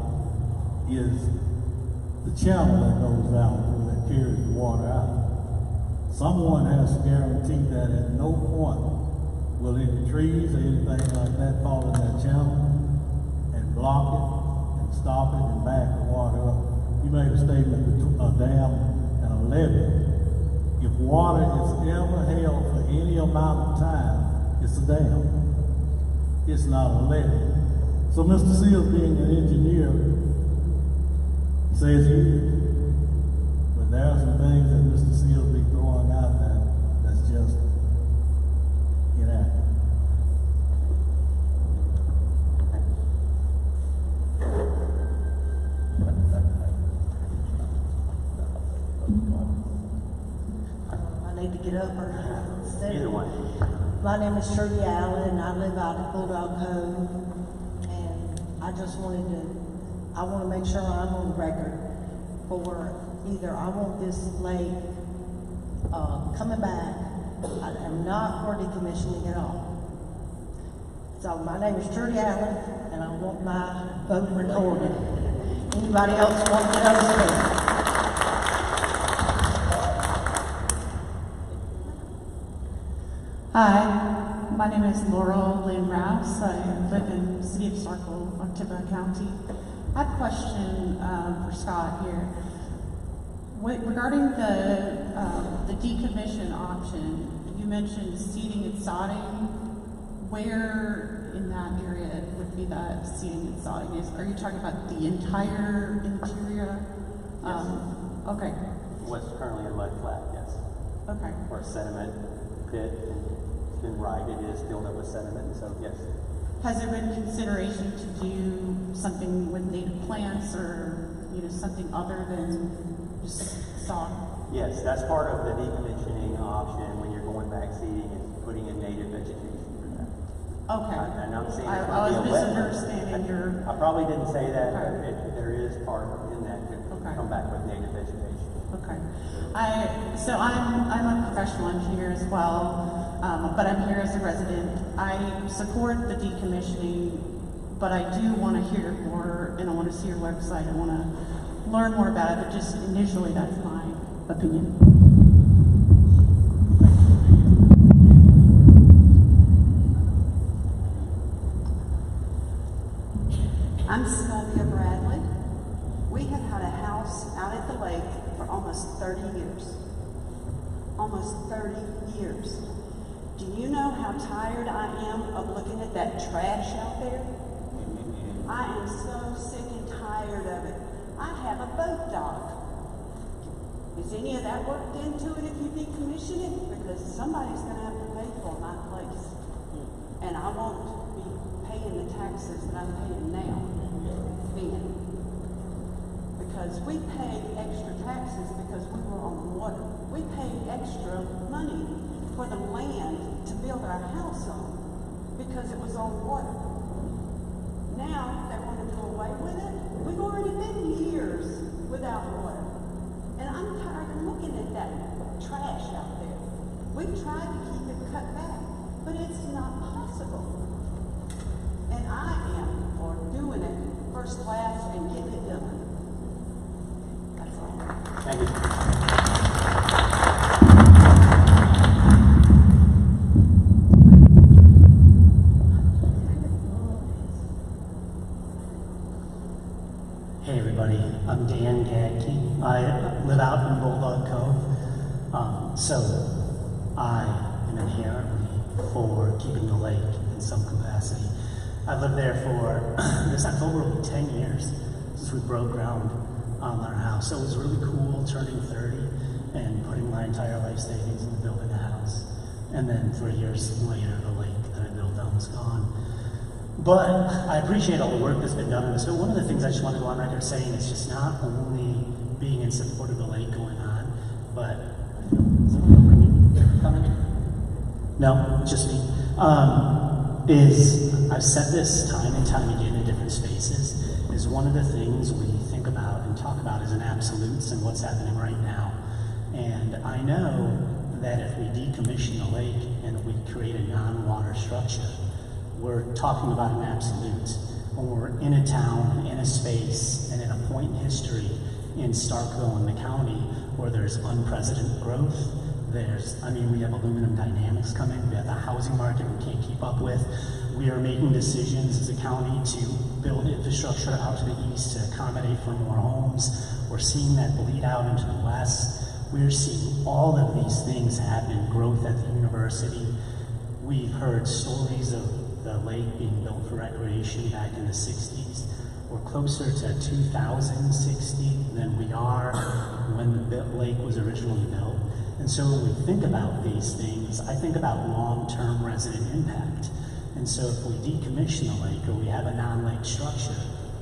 is the channel that goes down through that carries the water out. Someone has to guarantee that at no point will any trees or anything like that fall in that channel and block it and stop it and back the water up. You made a statement between a dam and a levee. If water is ever held for any amount of time, it's a dam. It's not a levee. So Mr. Seals, being an engineer, says he, but there are some things that Mr. Seals be throwing out there that's just inaccurate. I need to get up or sit. Either one. My name is Trudy Allen, and I live out at Bulldog Cove, and I just wanted to, I want to make sure I'm on the record for either I want this lake coming back. I am not for decommissioning at all. So my name is Trudy Allen, and I want my vote recorded. Anybody else want to speak? Hi, my name is Laurel Lynn Rouse. I live in the city of Starkville, Oktibbeha County. I have a question for Scott here. Regarding the decommission option, you mentioned seeding and sodding. Where in that area would be that seeding and sodding? Are you talking about the entire interior? Yes. Okay. What's currently a mud flat, yes. Okay. Or a sediment pit, and been right, it is filled up with sediment, so yes. Has there been consideration to do something with native plants or, something other than just sod? Yes, that's part of the decommissioning option when you're going back seeding, is putting in native vegetation for that. Okay. And I'm saying I it's was gonna be a wetland. misunderstanding your. I probably didn't say that, but Okay. there is part in that to Okay. come back with native vegetation. Okay. So I'm a professional engineer as well, but I'm here as a resident. I support the decommissioning, but I do want to hear more, and I want to see your website. I want to learn more about it, but just initially, that's my opinion. I'm Sylvia Bradley. We have had a house out at the lake for almost 30 years. Almost 30 years. Do you know how tired I am of looking at that trash out there? I am so sick and tired of it. I have a boat dock. Is any of that worked into it if you decommission it? Because somebody's going to have to pay for my place. And I won't be paying the taxes that I'm paying now. Then. Because we paid extra taxes because we were on the water. We paid extra money for the land to build our house on because it was on water. Now they want to do away with it. We've already been years without water. And I'm tired of looking at that trash out there. We've tried to keep it cut back, but it's not possible. And I am for doing it first class and getting it done. That's all. Thank you. Hey everybody, I'm Dan Gadke. I live out in Bulldog Cove. So I am inherently for keeping the lake in some capacity. I've lived there for, this October will be 10 years since we broke ground on our house. So it was really cool turning 30 and putting my entire life savings into building a house. And then 3 years later, the lake that I built on was gone. But I appreciate all the work that's been done on this. So one of the things I just want to go on record saying is just not only being in support of the lake going on, but no, just me. Is I've said this time and time again in different spaces, is one of the things we think about and talk about is in absolutes and what's happening right now. And I know that if we decommission the lake and we create a non-water structure, we're talking about an absolute. When we're in a town, in a space, and in a point in history in Starkville in the county where there's unprecedented growth, we have aluminum dynamics coming, we have the housing market we can't keep up with. We are making decisions as a county to build infrastructure out to the east to accommodate for more homes. We're seeing that bleed out into the west. We're seeing all of these things happen, growth at the university. We've heard stories of the lake being built for recreation back in the 60s. We're closer to 2060 than we are when the lake was originally built. And so when we think about these things, I think about long-term resident impact. And so if we decommission the lake or we have a non-lake structure,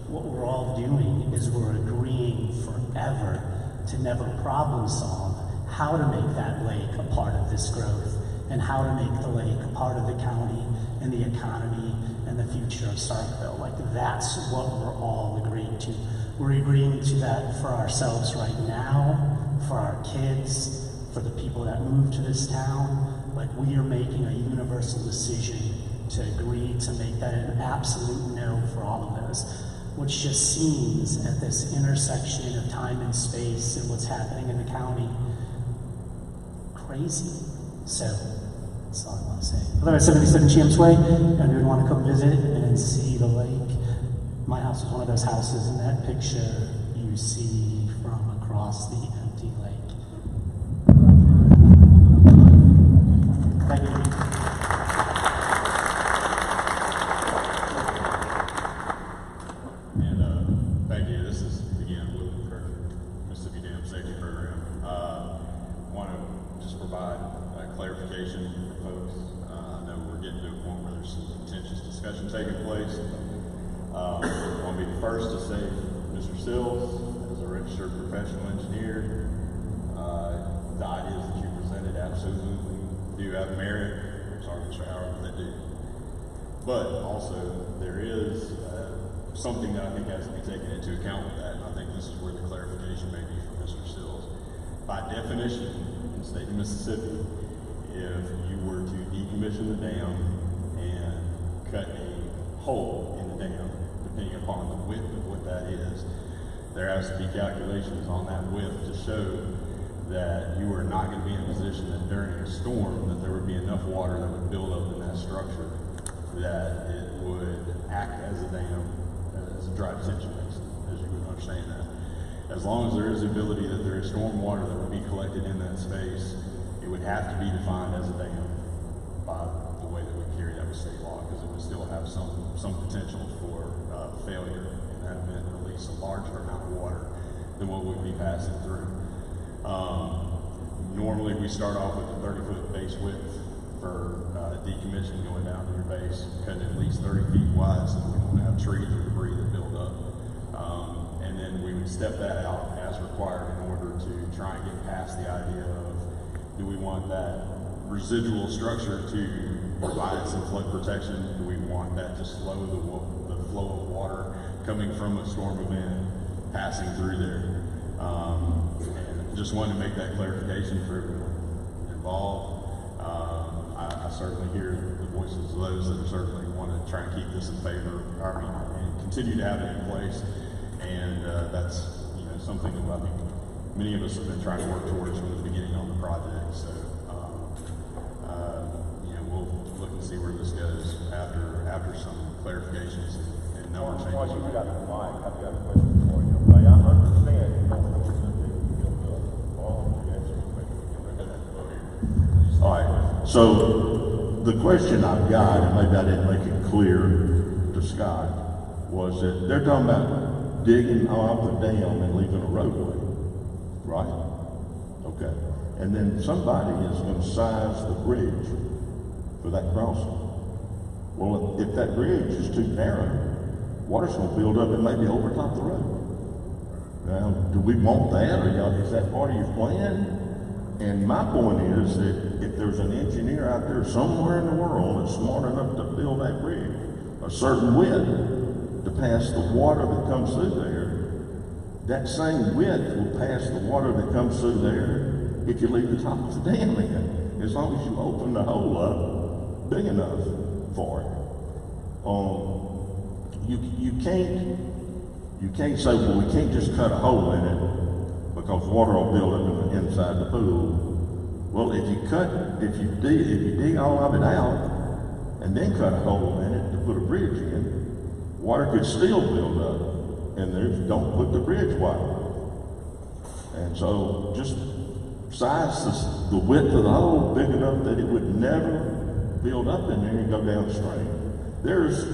what we're all doing is we're agreeing forever to never problem solve how to make that lake a part of this growth and how to make the lake a part of the county and the economy and the future of Starkville. Like, that's what we're all agreeing to. We're agreeing to that for ourselves right now, for our kids, for the people that move to this town. Like, we are making a universal decision to agree to make that an absolute no for all of us, which just seems at this intersection of time and space and what's happening in the county crazy. So that's all I want to say. Although at 77 Champs Way, and we would want to come visit and see the lake. My house is one of those houses in that picture you see from across the empty lake. Thank you. Thank you. This is, again, William Kirk, Mississippi Dam Safety Program. Want to just provide clarification for folks. I know we're getting to a point where there's some contentious discussion taking place. I want to be the first to say, Mr. Sills, as a registered professional engineer, the ideas that you presented absolutely do have merit. I'm sorry, Mr. Howard, but they do. But also, there is something that I think has to be taken into account with that, and I think this is where the clarification may be from Mr. Sills. By definition, in the state of Mississippi, if you were to decommission the dam and cut a hole in the dam, depending upon the width of what that is, there has to be calculations on that width to show that you are not going to be in a position that during a storm that there would be enough water that would build up in that structure that it would act as a dam, as a dry detention basin, as you would understand that. As long as there is the ability that there is storm water that would be collected in that space, it would have to be defined as a dam by the way that we carry that with state law, because it would still have some potential for failure in that event, release a larger amount of water than what would be passing through. Normally we start off with a 30-foot base width for decommission going down to your base, cutting at least 30 feet wide so that we don't have trees or debris that build up. And then we would step that out as required in order to try and get past the idea of, do we want that residual structure to provide some flood protection? Do we want that to slow the flow of water coming from a storm event passing through there? And just wanted to make that clarification for everyone involved. I certainly hear the voices of those that certainly want to try and keep this in favor, and continue to have it in place. And that's something that I think many of us have been trying to work towards from the beginning on the project. So we'll look and see where this goes after some clarifications and no changes. While you got the mic, I've got a question for you. Okay, I understand you don't want to build up all of the extra. All right, so the question I've got, and maybe I didn't make it clear to Scott, was that they're talking about digging off the dam and leaving a roadway, right? Okay. And then somebody is going to size the bridge for that crossing. Well, if that bridge is too narrow, water's going to build up and maybe overtop the road. Now, do we want that, or is that part of your plan? And my point is that if there's an engineer out there somewhere in the world that's smart enough to build that bridge a certain width to pass the water that comes through there, that same width will pass the water that comes through there if you leave the top of the dam in, as long as you open the hole up big enough for it. You can't say, well, we can't just cut a hole in it because water will build up inside the pool. Well, if you dig all of it out and then cut a hole in it to put a bridge in, water could still build up, and don't put the bridge wide. And so just size the width of the hole big enough that it would never build up in there and go downstream. There's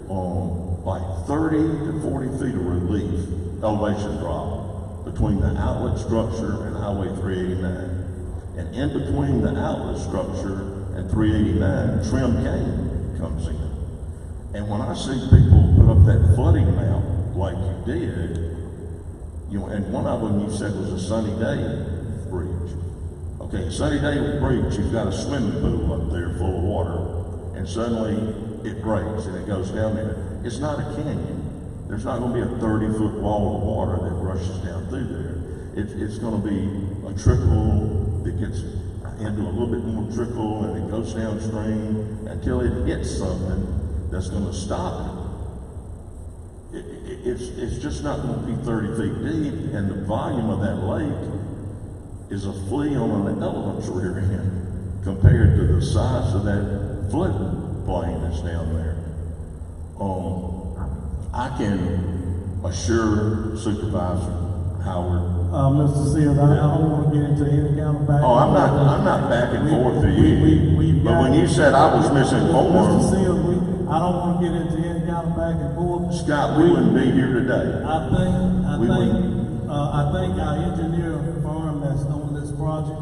like 30 to 40 feet of relief elevation drop between the outlet structure and Highway 389. And in between the outlet structure and 389, trim cane comes in. And when I see people put up that flooding map like you did, and one of them you said was a Sunny Day bridge. Okay, a Sunny Day bridge, you've got a swimming pool up there full of water, and suddenly it breaks and it goes down there. It's not a canyon. There's not going to be a 30-foot wall of water that rushes down through there. It's going to be a trickle that gets into a little bit more trickle, and it goes downstream until it hits something that's going to stop it. It's just not going to be 30 feet deep, and the volume of that lake is a flea on an elephant's rear end compared to the size of that floodplain that's down there. I can assure Supervisor Howard. Mr. Seals, I don't want to get into any kind of back. Oh, I'm not back and forth for you. But when you said I was misinformed, Mr. Seals, I don't want to get into any kind of back and forth. Scott, we wouldn't be here today. I think our engineer firm that's on this project,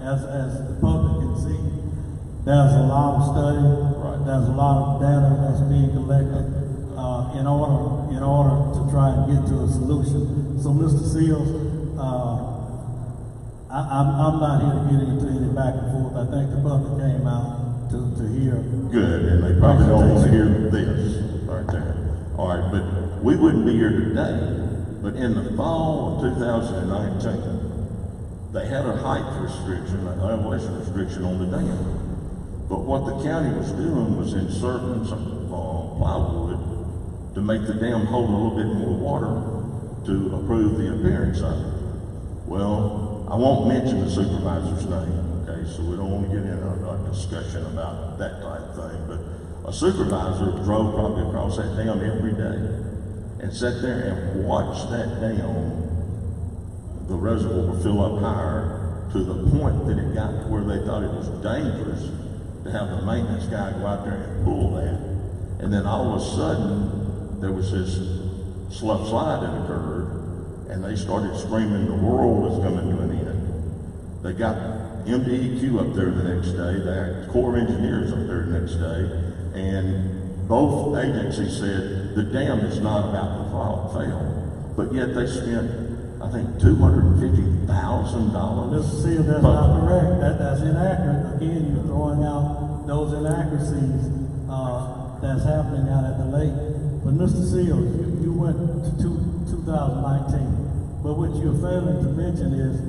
as the public can see, there's a lot of study. Right. There's a lot of data that's being collected in order to try and get to a solution. So, Mr. Seals, I'm not here to get into any back and forth. I think the public came out to hear. Good, and they probably don't want to hear this right there. All right, but we wouldn't be here today. But in the fall of 2019, they had a height restriction, an elevation restriction on the dam. But what the county was doing was inserting some plywood to make the dam hold a little bit more water to improve the appearance of it. Well, I won't mention the supervisor's name, okay, so we don't want to get in a discussion about that type of thing, but a supervisor drove probably across that dam every day and sat there and watched that dam, the reservoir fill up higher to the point that it got to where they thought it was dangerous to have the maintenance guy go out there and pull that. And then all of a sudden, there was this slough slide that occurred, and they started screaming the world was coming to an end. They got MDEQ up there the next day, they had Corps of Engineers up there the next day, and both agencies said the dam is not about to fail. But yet they spent, I think, $250,000. Mr. Seal, that's not correct. That's inaccurate. Again, you're throwing out those inaccuracies that's happening out at the lake. But Mr. Seals, you went to 2019. But what you're failing to mention is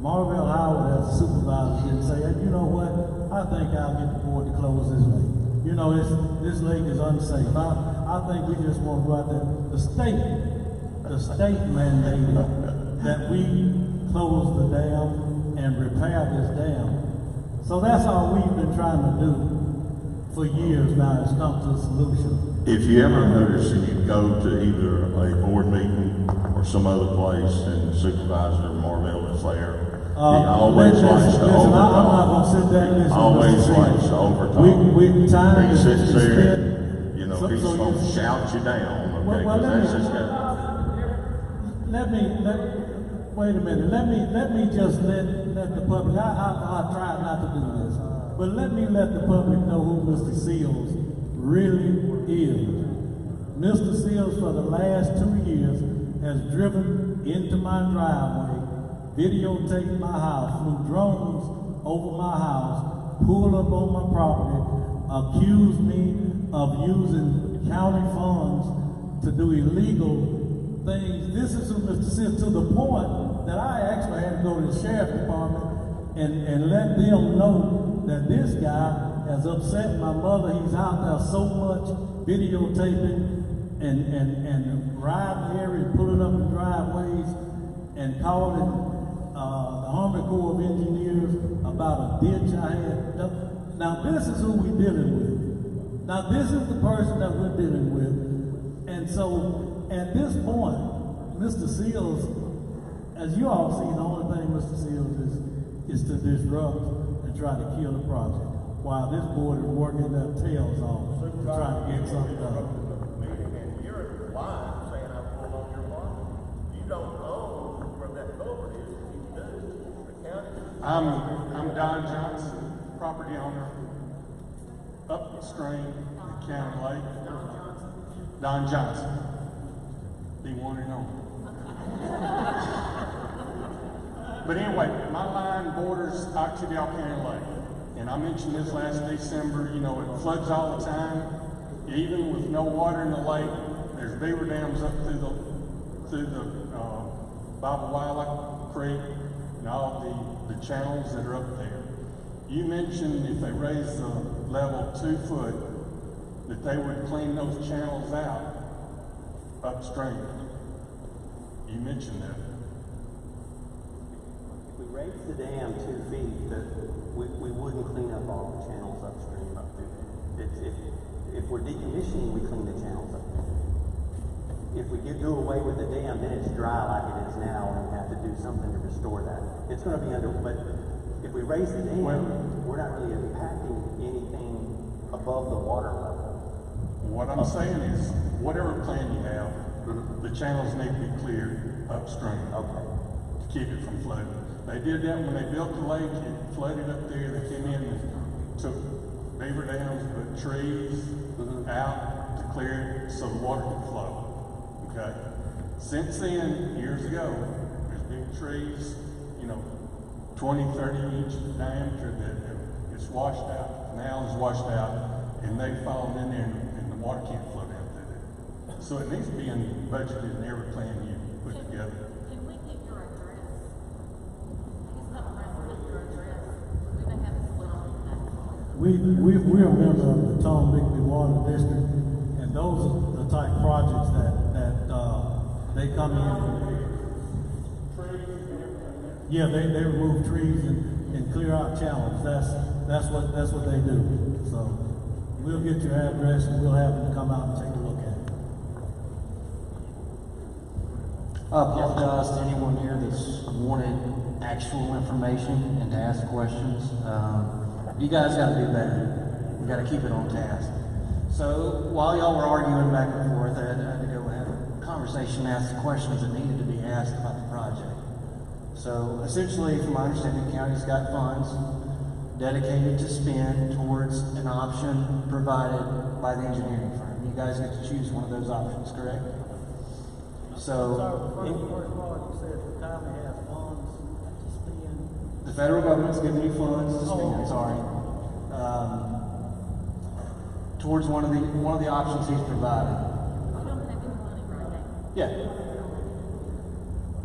Marvell Howard, as a supervisor, didn't say, hey, you know what? I think I'll get the board to close this lake. You know, this lake is unsafe. I think we just want to go out there. The state mandated that we close the dam and repair this dam. So that's all we've been trying to do for years now. It's come to a solution. If you ever notice and you go to either a board meeting or some other place and Supervisor Marvell is there, he always likes to overtalk. I'm not going to sit there and listen. Always likes to overtalk. We time he sits there, spent, you know, he's going to shout you down, okay, well, because that's his guy. Wait a minute. Let me just let the public. I try not to do this, but let me let the public know who Mr. Seals really is. Mr. Seals, for the last 2 years, has driven into my driveway, videotaped my house, flew drones over my house, pulled up on my property, accused me of using county funds to do illegal things. This is who Mr. Seals, to the point that I actually had to go to the sheriff's department and let them know that this guy has upset my mother. He's out there so much videotaping and riding the area, pulling up the driveways and calling the Army Corps of Engineers about a ditch I had. Now this is who we're dealing with. Now this is the person that we're dealing with. And so at this point, Mr. Seals, as you all see, the only thing Mr. Seals is to disrupt and try to kill the project, while this board is working their tails off to try to get something done. And you're lying, saying I'm pulling on your farm. You don't own where that culvert is. If you do, the county. I'm Don Johnson, property owner upstream of County Lake. Don Johnson, the one and only. But anyway, my line borders Occidental County Lake. And I mentioned this last December, you know, it floods all the time. Even with no water in the lake, there's beaver dams up through the Bible Creek and all the channels that are up there. You mentioned if they raise the level 2 foot, that they would clean those channels out upstream. You mentioned that. If we raise the dam 2 feet, we wouldn't clean up all the channels upstream up there. If we're decommissioning, we clean the channels up there. If we do away with the dam, then it's dry like it is now, and we have to do something to restore that. It's going to be under, but if we raise the dam, we're not really impacting anything above the water level. What I'm saying is, whatever plan you have, the channels need to be cleared upstream. Okay. To keep it from flooding. They did that when they built the lake. It flooded up there. They came in and took beaver dams, put trees out to clear it so the water could flow. Okay. Since then, years ago, there's big trees, you know, 20, 30 inch diameter that it's washed out. The canal is washed out, and they've fallen in there, and the water can't flow down through there. So it needs to be budgeted in every plan you put together. Can we get your address? I guess not resident, your address. We may have a split on that. We're a member of the Tom Bigby Water District, and those are the type projects that they come in. Yeah, they remove trees and clear out channels. That's what they do. So we'll get your address and we'll have them come out and take a look at it. I apologize to anyone here that's wanted actual information and to ask questions. You guys got to do better. We got to keep it on task. So while y'all were arguing back and forth, I had to go have a conversation, ask the questions that needed to be asked about the project. So essentially, from my understanding, the county's got funds dedicated to spend towards an option provided by the engineering firm. You guys get to choose one of those options, correct? So, the federal government's giving you funds to spend, towards one of the options he's provided. We don't have any money right now. Yeah.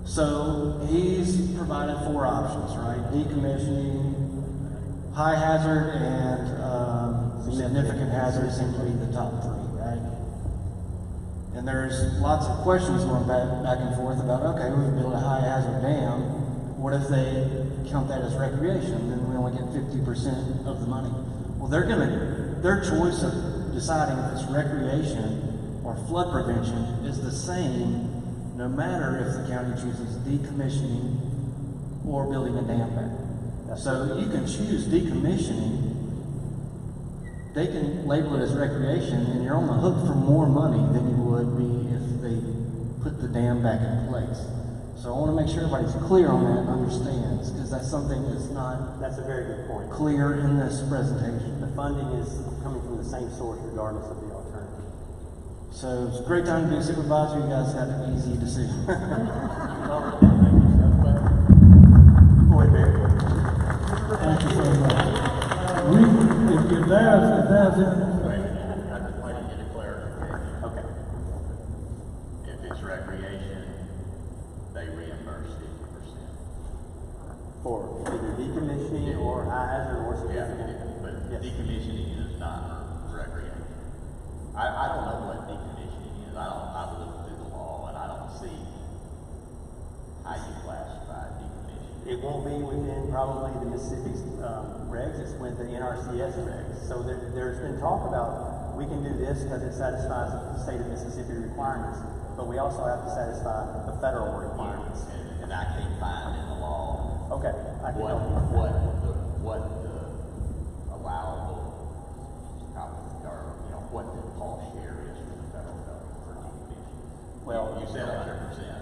So he's provided 4 options, right? Decommissioning, high hazard, and significant hazard seem to be the top 3, right? And there's lots of questions going back and forth about, okay, we build a high hazard dam. What if they count that as recreation? Then we only get 50% of the money. Well, their choice of deciding if it's recreation or flood prevention is the same, no matter if the county chooses decommissioning or building a dam back. So you can choose decommissioning. They can label it as recreation, and you're on the hook for more money than you would be if they put the dam back in place. So I want to make sure everybody's clear on that and understands, because that's something that's not That's a very good point. clear in this presentation. The funding is coming from the same source regardless of the alternative. So it's a great time to be a supervisor. You guys had an easy decision. Go ahead, Barry. Thank you very much. If there's I just wanted to get a clarification. Okay. If it's recreation, they reimburse 50%. For either decommissioning or high hazard or Yeah, significant. but Yes. decommissioning is not recreation. I don't know what decommissioning is. I've looked through the law and I don't see how you classify decommissioning. It won't be within probably the Mississippi's regs, it's with the NRCS regs. So there's been talk about, we can do this because it satisfies the state of Mississippi requirements, but we also have to satisfy the federal requirements. And I can't find in the law Okay, I can what help you with that. what the allowable, or what the cost share is for the federal government for decommissioning. Well, you said 100%.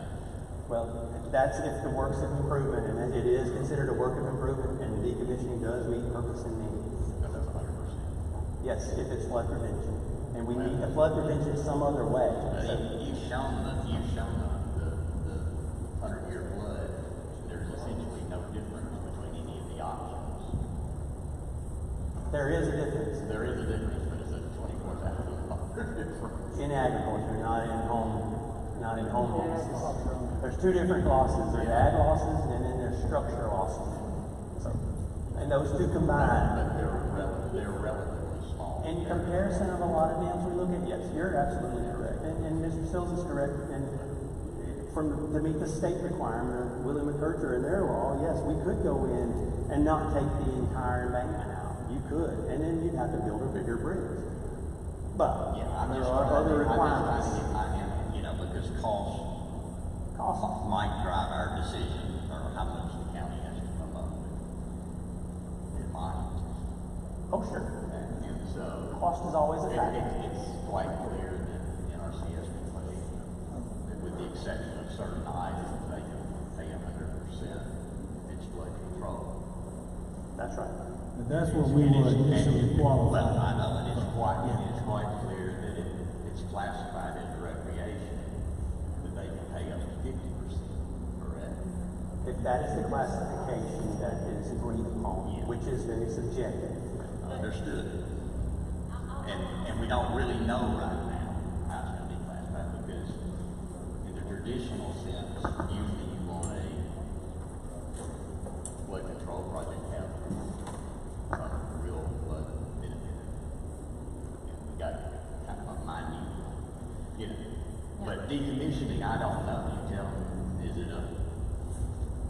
Well, that's if the works have been proven, and it is considered a work of improvement, and decommissioning does meet purpose and need. So that's 100%. Yes, if it's flood prevention. And we need the flood prevention some other way. So, You've shown the 100-year flood. There's essentially no difference between any of the options. there is a difference There is a difference, but it's a 24,000 difference. in agriculture, not in home losses. There's two different losses. There's ag losses, and then there's structure losses. So, and those two combined. But they're relatively small. In comparison of a lot of dams we look at, yes, you're absolutely correct. And Mr. Sills is correct. And to meet the state requirement of Willie McKercher and their law, yes, we could go in and not take the entire embankment out. You could. And then you'd have to build a bigger bridge. But there are other requirements. Because cost might drive our decision or how much the county has to come up with. It might. Oh, sure. And so Cost is always a factor. It's quite clear that NRCS can pay, with the exception of certain items, they can pay 100%. It's flood control. That's right. And that's what we were initially Well, qualified. I know, and it's quite clear that it's classified as recreation, that they can pay up to 50%, correct? If that is the classification that is agreed upon, which is very subjective. Understood. And we don't really know right now how it's going to be classified because in the traditional sense, usually you want a flood control project to have a real flood benefit. And we got kind of a minute, But decommissioning, I don't know. You tell me,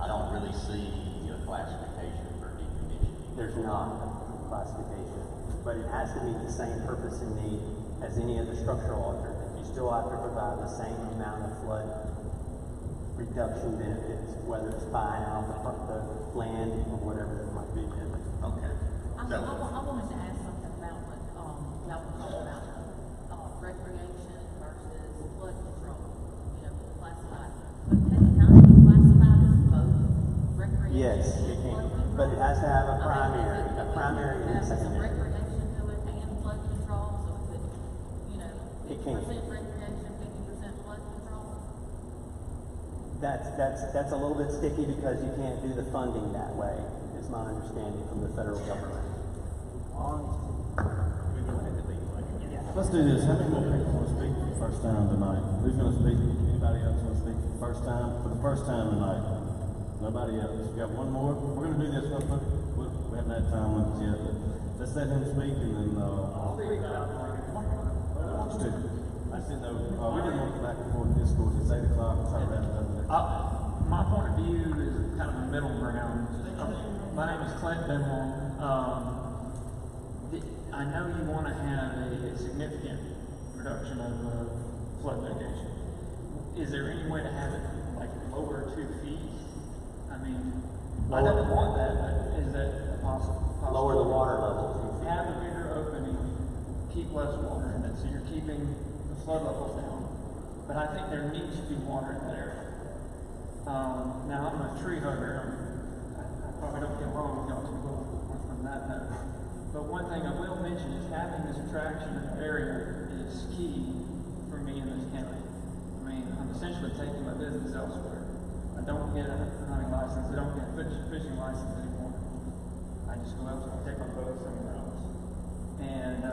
I don't really see a classification for decommissioning. There's not a classification, but it has to meet the same purpose and need as any other structural alternative. You still have to provide the same amount of flood reduction benefits, whether it's buying out the land or whatever it might be. Okay. I wanted to ask something about what y'all were talking about recreation versus flood control. Classified. But can it not be classified as both recreation? Yes, it can, but it has to have a primary and a Some secondary. recreation to it and flood control, so is It 50% can. recreation, 50% flood control? That's a little bit sticky because you can't do the funding that way, is my understanding from the federal government. Let's do this. How many more people want to speak for the first time tonight? Who's going to speak? Anybody else want to speak for the first time? For the first time tonight? Nobody else. We got one more. We're going to do this real quick. We haven't had time with it yet. But let's let him speak and then wants to. I just didn't know. We didn't want to go back and forth this school. It's 8 o'clock. We're trying to wrap it up. My point of view is kind of a middle ground. My name is Clint Benwell. I know you want to have a significant reduction of flood mitigation. Is there any way to have it like lower 2 feet? I mean, I don't want that, but is that possible? Lower the water level 2 feet. Have a bigger opening, keep less water in it, so you're keeping the flood levels down. But I think there needs to be water in that area. Now I'm a tree hugger. I probably don't get along with y'all too well from that note. But one thing I will mention is having this attraction in the area is key for me in this county. I mean, I'm essentially taking my business elsewhere. I don't get a hunting license. I don't get a fishing license anymore. I just go elsewhere, take my boat somewhere else. And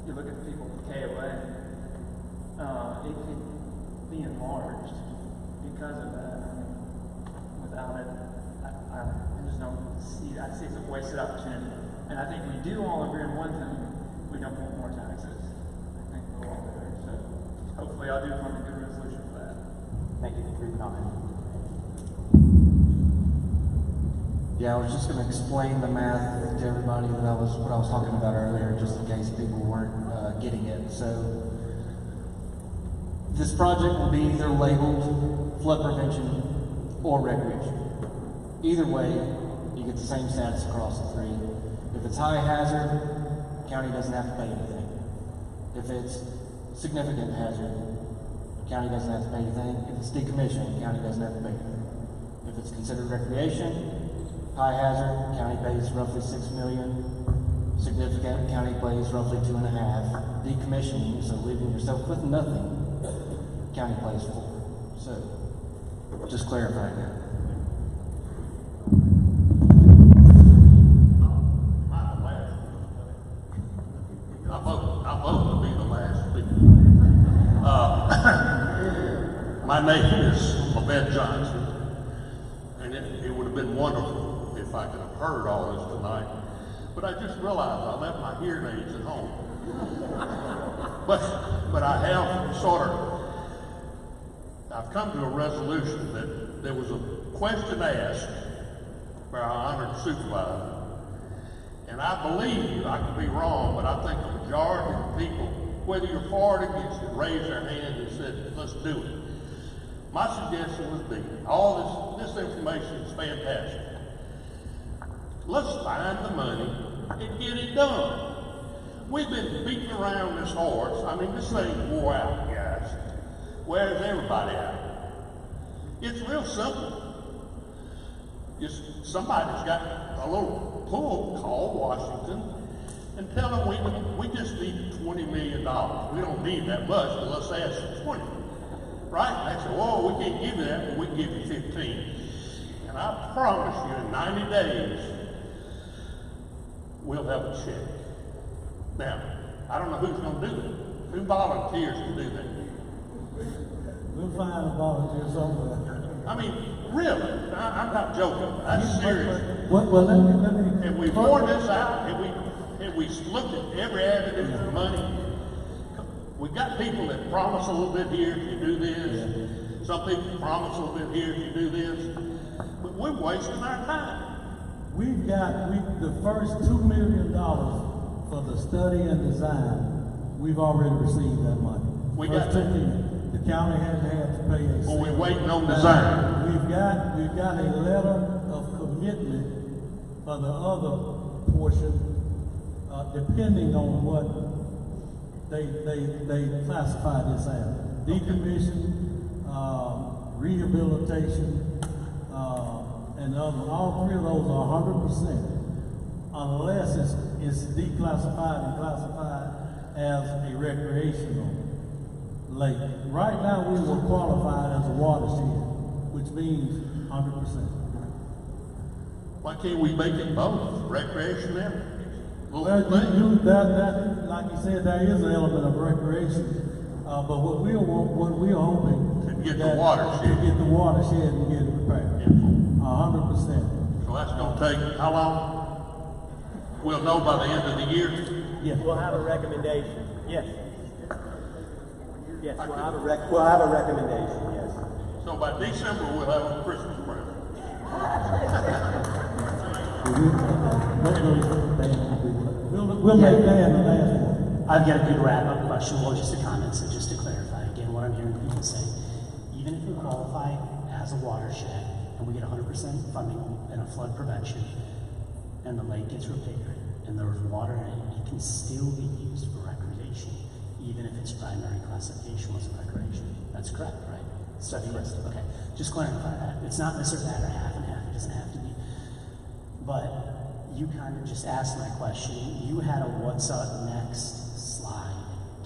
you look at the people with KOA, it could be enlarged because of that. I mean, without it, I just don't see, I see it's a wasted opportunity. And I think we do all agree on one thing, we don't want more taxes. I think we're all there, so hopefully I do find a good resolution for that. Thank you for your comment. Yeah, I was just gonna explain the math to everybody what I was talking about earlier, just in case people weren't getting it. So, this project will be either labeled flood prevention or recreation. Either way, you get the same status across the three. If it's high hazard, county doesn't have to pay anything. If it's significant hazard, county doesn't have to pay anything. If it's decommissioned, county doesn't have to pay anything. If it's considered recreation, high hazard, county pays roughly $6 million. Significant, county pays roughly $2.5 million. Decommissioning, so leaving yourself with nothing, county pays $4 million. So, just clarifying that. I vote to be the last speaker. My name is Lavette Johnson, and it would have been wonderful if I could have heard all this tonight, but I just realized I left my hearing aids at home. But I have I've come to a resolution that there was a question asked by our honored supervisor, and I believe, I could be wrong, but I think the majority of people, whether you're for or against it, raised their hand and said, let's do it. My suggestion would be, all this information is fantastic. Let's find the money and get it done. We've been beating around this horse. I mean, this thing wore out, guys. Where's everybody at? It's real simple. Somebody's got a little pool called Washington and tell them we just need $20 million. We don't need that much, but let's ask for 20. Right? And they say, whoa, we can't give you that, but we can give you 15. And I promise you, in 90 days, we'll have a check. Now, I don't know who's going to do it. Who volunteers to do that? We'll find a volunteer somewhere. I mean, really, I'm not joking. That's serious. Well, let me. Have we worn this out? Have we looked at every avenue for money? We got people that promise a little bit here if you do this. Yeah. Some people promise a little bit here if you do this. But we're wasting our time. We've got the first $2 million for the study and design. We've already received that money. We first got $2 million. The county hasn't had to pay a Well, we're waiting on now, design. We've got a letter of commitment for the other portion, depending on what they classify this as. Decommission, rehabilitation, and all three of those are 100%, unless it's declassified and classified as a recreational lake. Right now, we were qualified as a watershed, which means 100%. Why can't we make it both, recreation and Well, that, like you said, there is an element of recreation, but what we are hoping to get the watershed, and get it repaired. 100%. So that's going to take how long? We'll know by the end of the year. Yes. We'll have a recommendation. Yes. Yes, we'll have a recommendation. Yes. So by December we'll have a Christmas present. We'll make Dan the last one. I've got a good wrap-up question, well, just a comment, so just to clarify, again, what I'm hearing people say, even if we qualify as a watershed, and we get 100% funding in a flood prevention, and the lake gets repaired, and there's water in it, it can still be used for recreation, even if its primary classification was a recreation. That's correct, right? Study list, okay. Just clarify that. It's not necessarily that or half and half, it doesn't have to be. But you kind of just asked my question. You had a what's up next slide.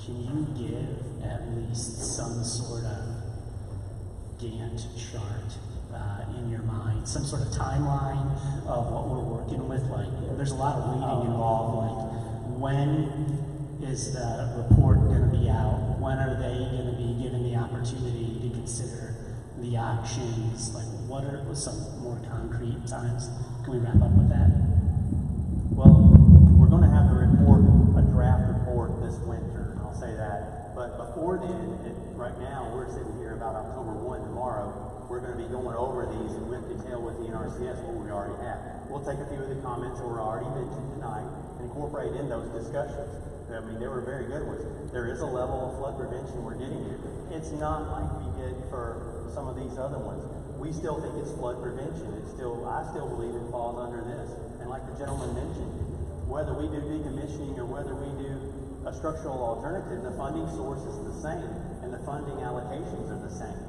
Can you give at least some sort of Gantt chart in your mind, some sort of timeline of what we're working with? Like, there's a lot of reading involved. Like, when is the report going to be out? When are they going to be given the opportunity to consider the actions? Like, what are some more concrete times? Can we wrap up with that? Well, we're going to have the report, a draft report this winter, and I'll say that. But before then, right now, we're sitting here about October 1 tomorrow. We're going to be going over these in detail with the NRCS, what we already have. We'll take a few of the comments that were already mentioned tonight and incorporate in those discussions. I mean, they were very good ones. There is a level of flood prevention we're getting here. It's not like we get for some of these other ones. We still think it's flood prevention. I still believe it falls under this. And like the gentleman mentioned, whether we do decommissioning or whether we do a structural alternative, the funding source is the same and the funding allocations are the same.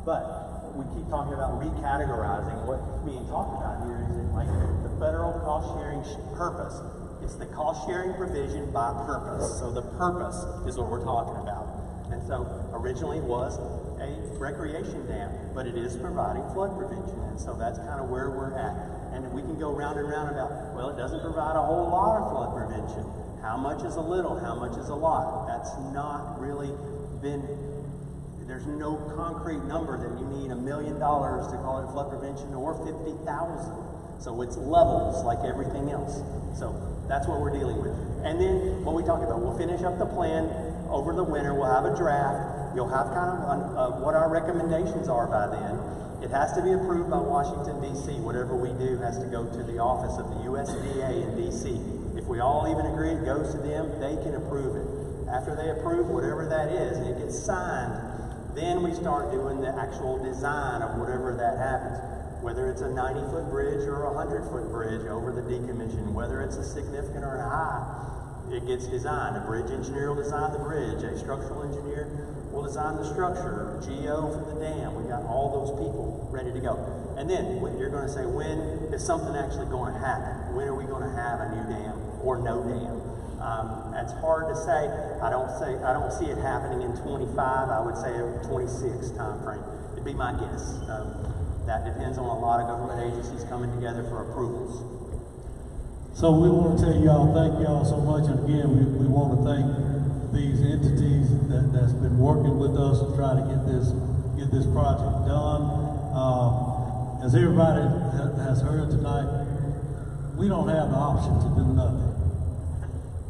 But we keep talking about recategorizing. What's being talked about here is like the federal cost sharing purpose. It's the cost sharing provision by purpose. So the purpose is what we're talking about. And so originally it was a recreation dam, but it is providing flood prevention. And so that's kind of where we're at. And we can go round and round about, well, it doesn't provide a whole lot of flood prevention. How much is a little? How much is a lot? That's not really been, there's no concrete number that you need $1 million to call it flood prevention or 50,000. So it's levels like everything else. So that's what we're dealing with. And then what we talked about, we'll finish up the plan over the winter. We'll have a draft. You'll have kind of what our recommendations are by then. It has to be approved by Washington, D.C. Whatever we do has to go to the office of the USDA in D.C. If we all even agree it goes to them, they can approve it. After they approve whatever that is and it gets signed, then we start doing the actual design of whatever that happens. Whether it's a 90-foot bridge or a 100-foot bridge over the decommission, whether it's a significant or a high, it gets designed. A bridge engineer will design the bridge. A structural engineer will design the structure. GO for the dam. We got all those people ready to go. And then you're going to say, when is something actually going to happen? When are we going to have a new dam or no dam? That's hard to say. I don't see it happening in 25. I would say a 26 time frame. It'd be my guess. That depends on a lot of government agencies coming together for approvals. So we want to tell y'all, thank y'all so much. And again, we want to thank these entities that's been working with us to try to get this project done. As everybody has heard tonight, we don't have the option to do nothing.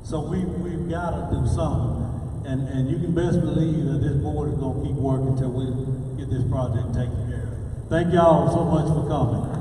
So we've got to do something. And you can best believe that this board is going to keep working until we get this project taken care of. Thank y'all so much for coming.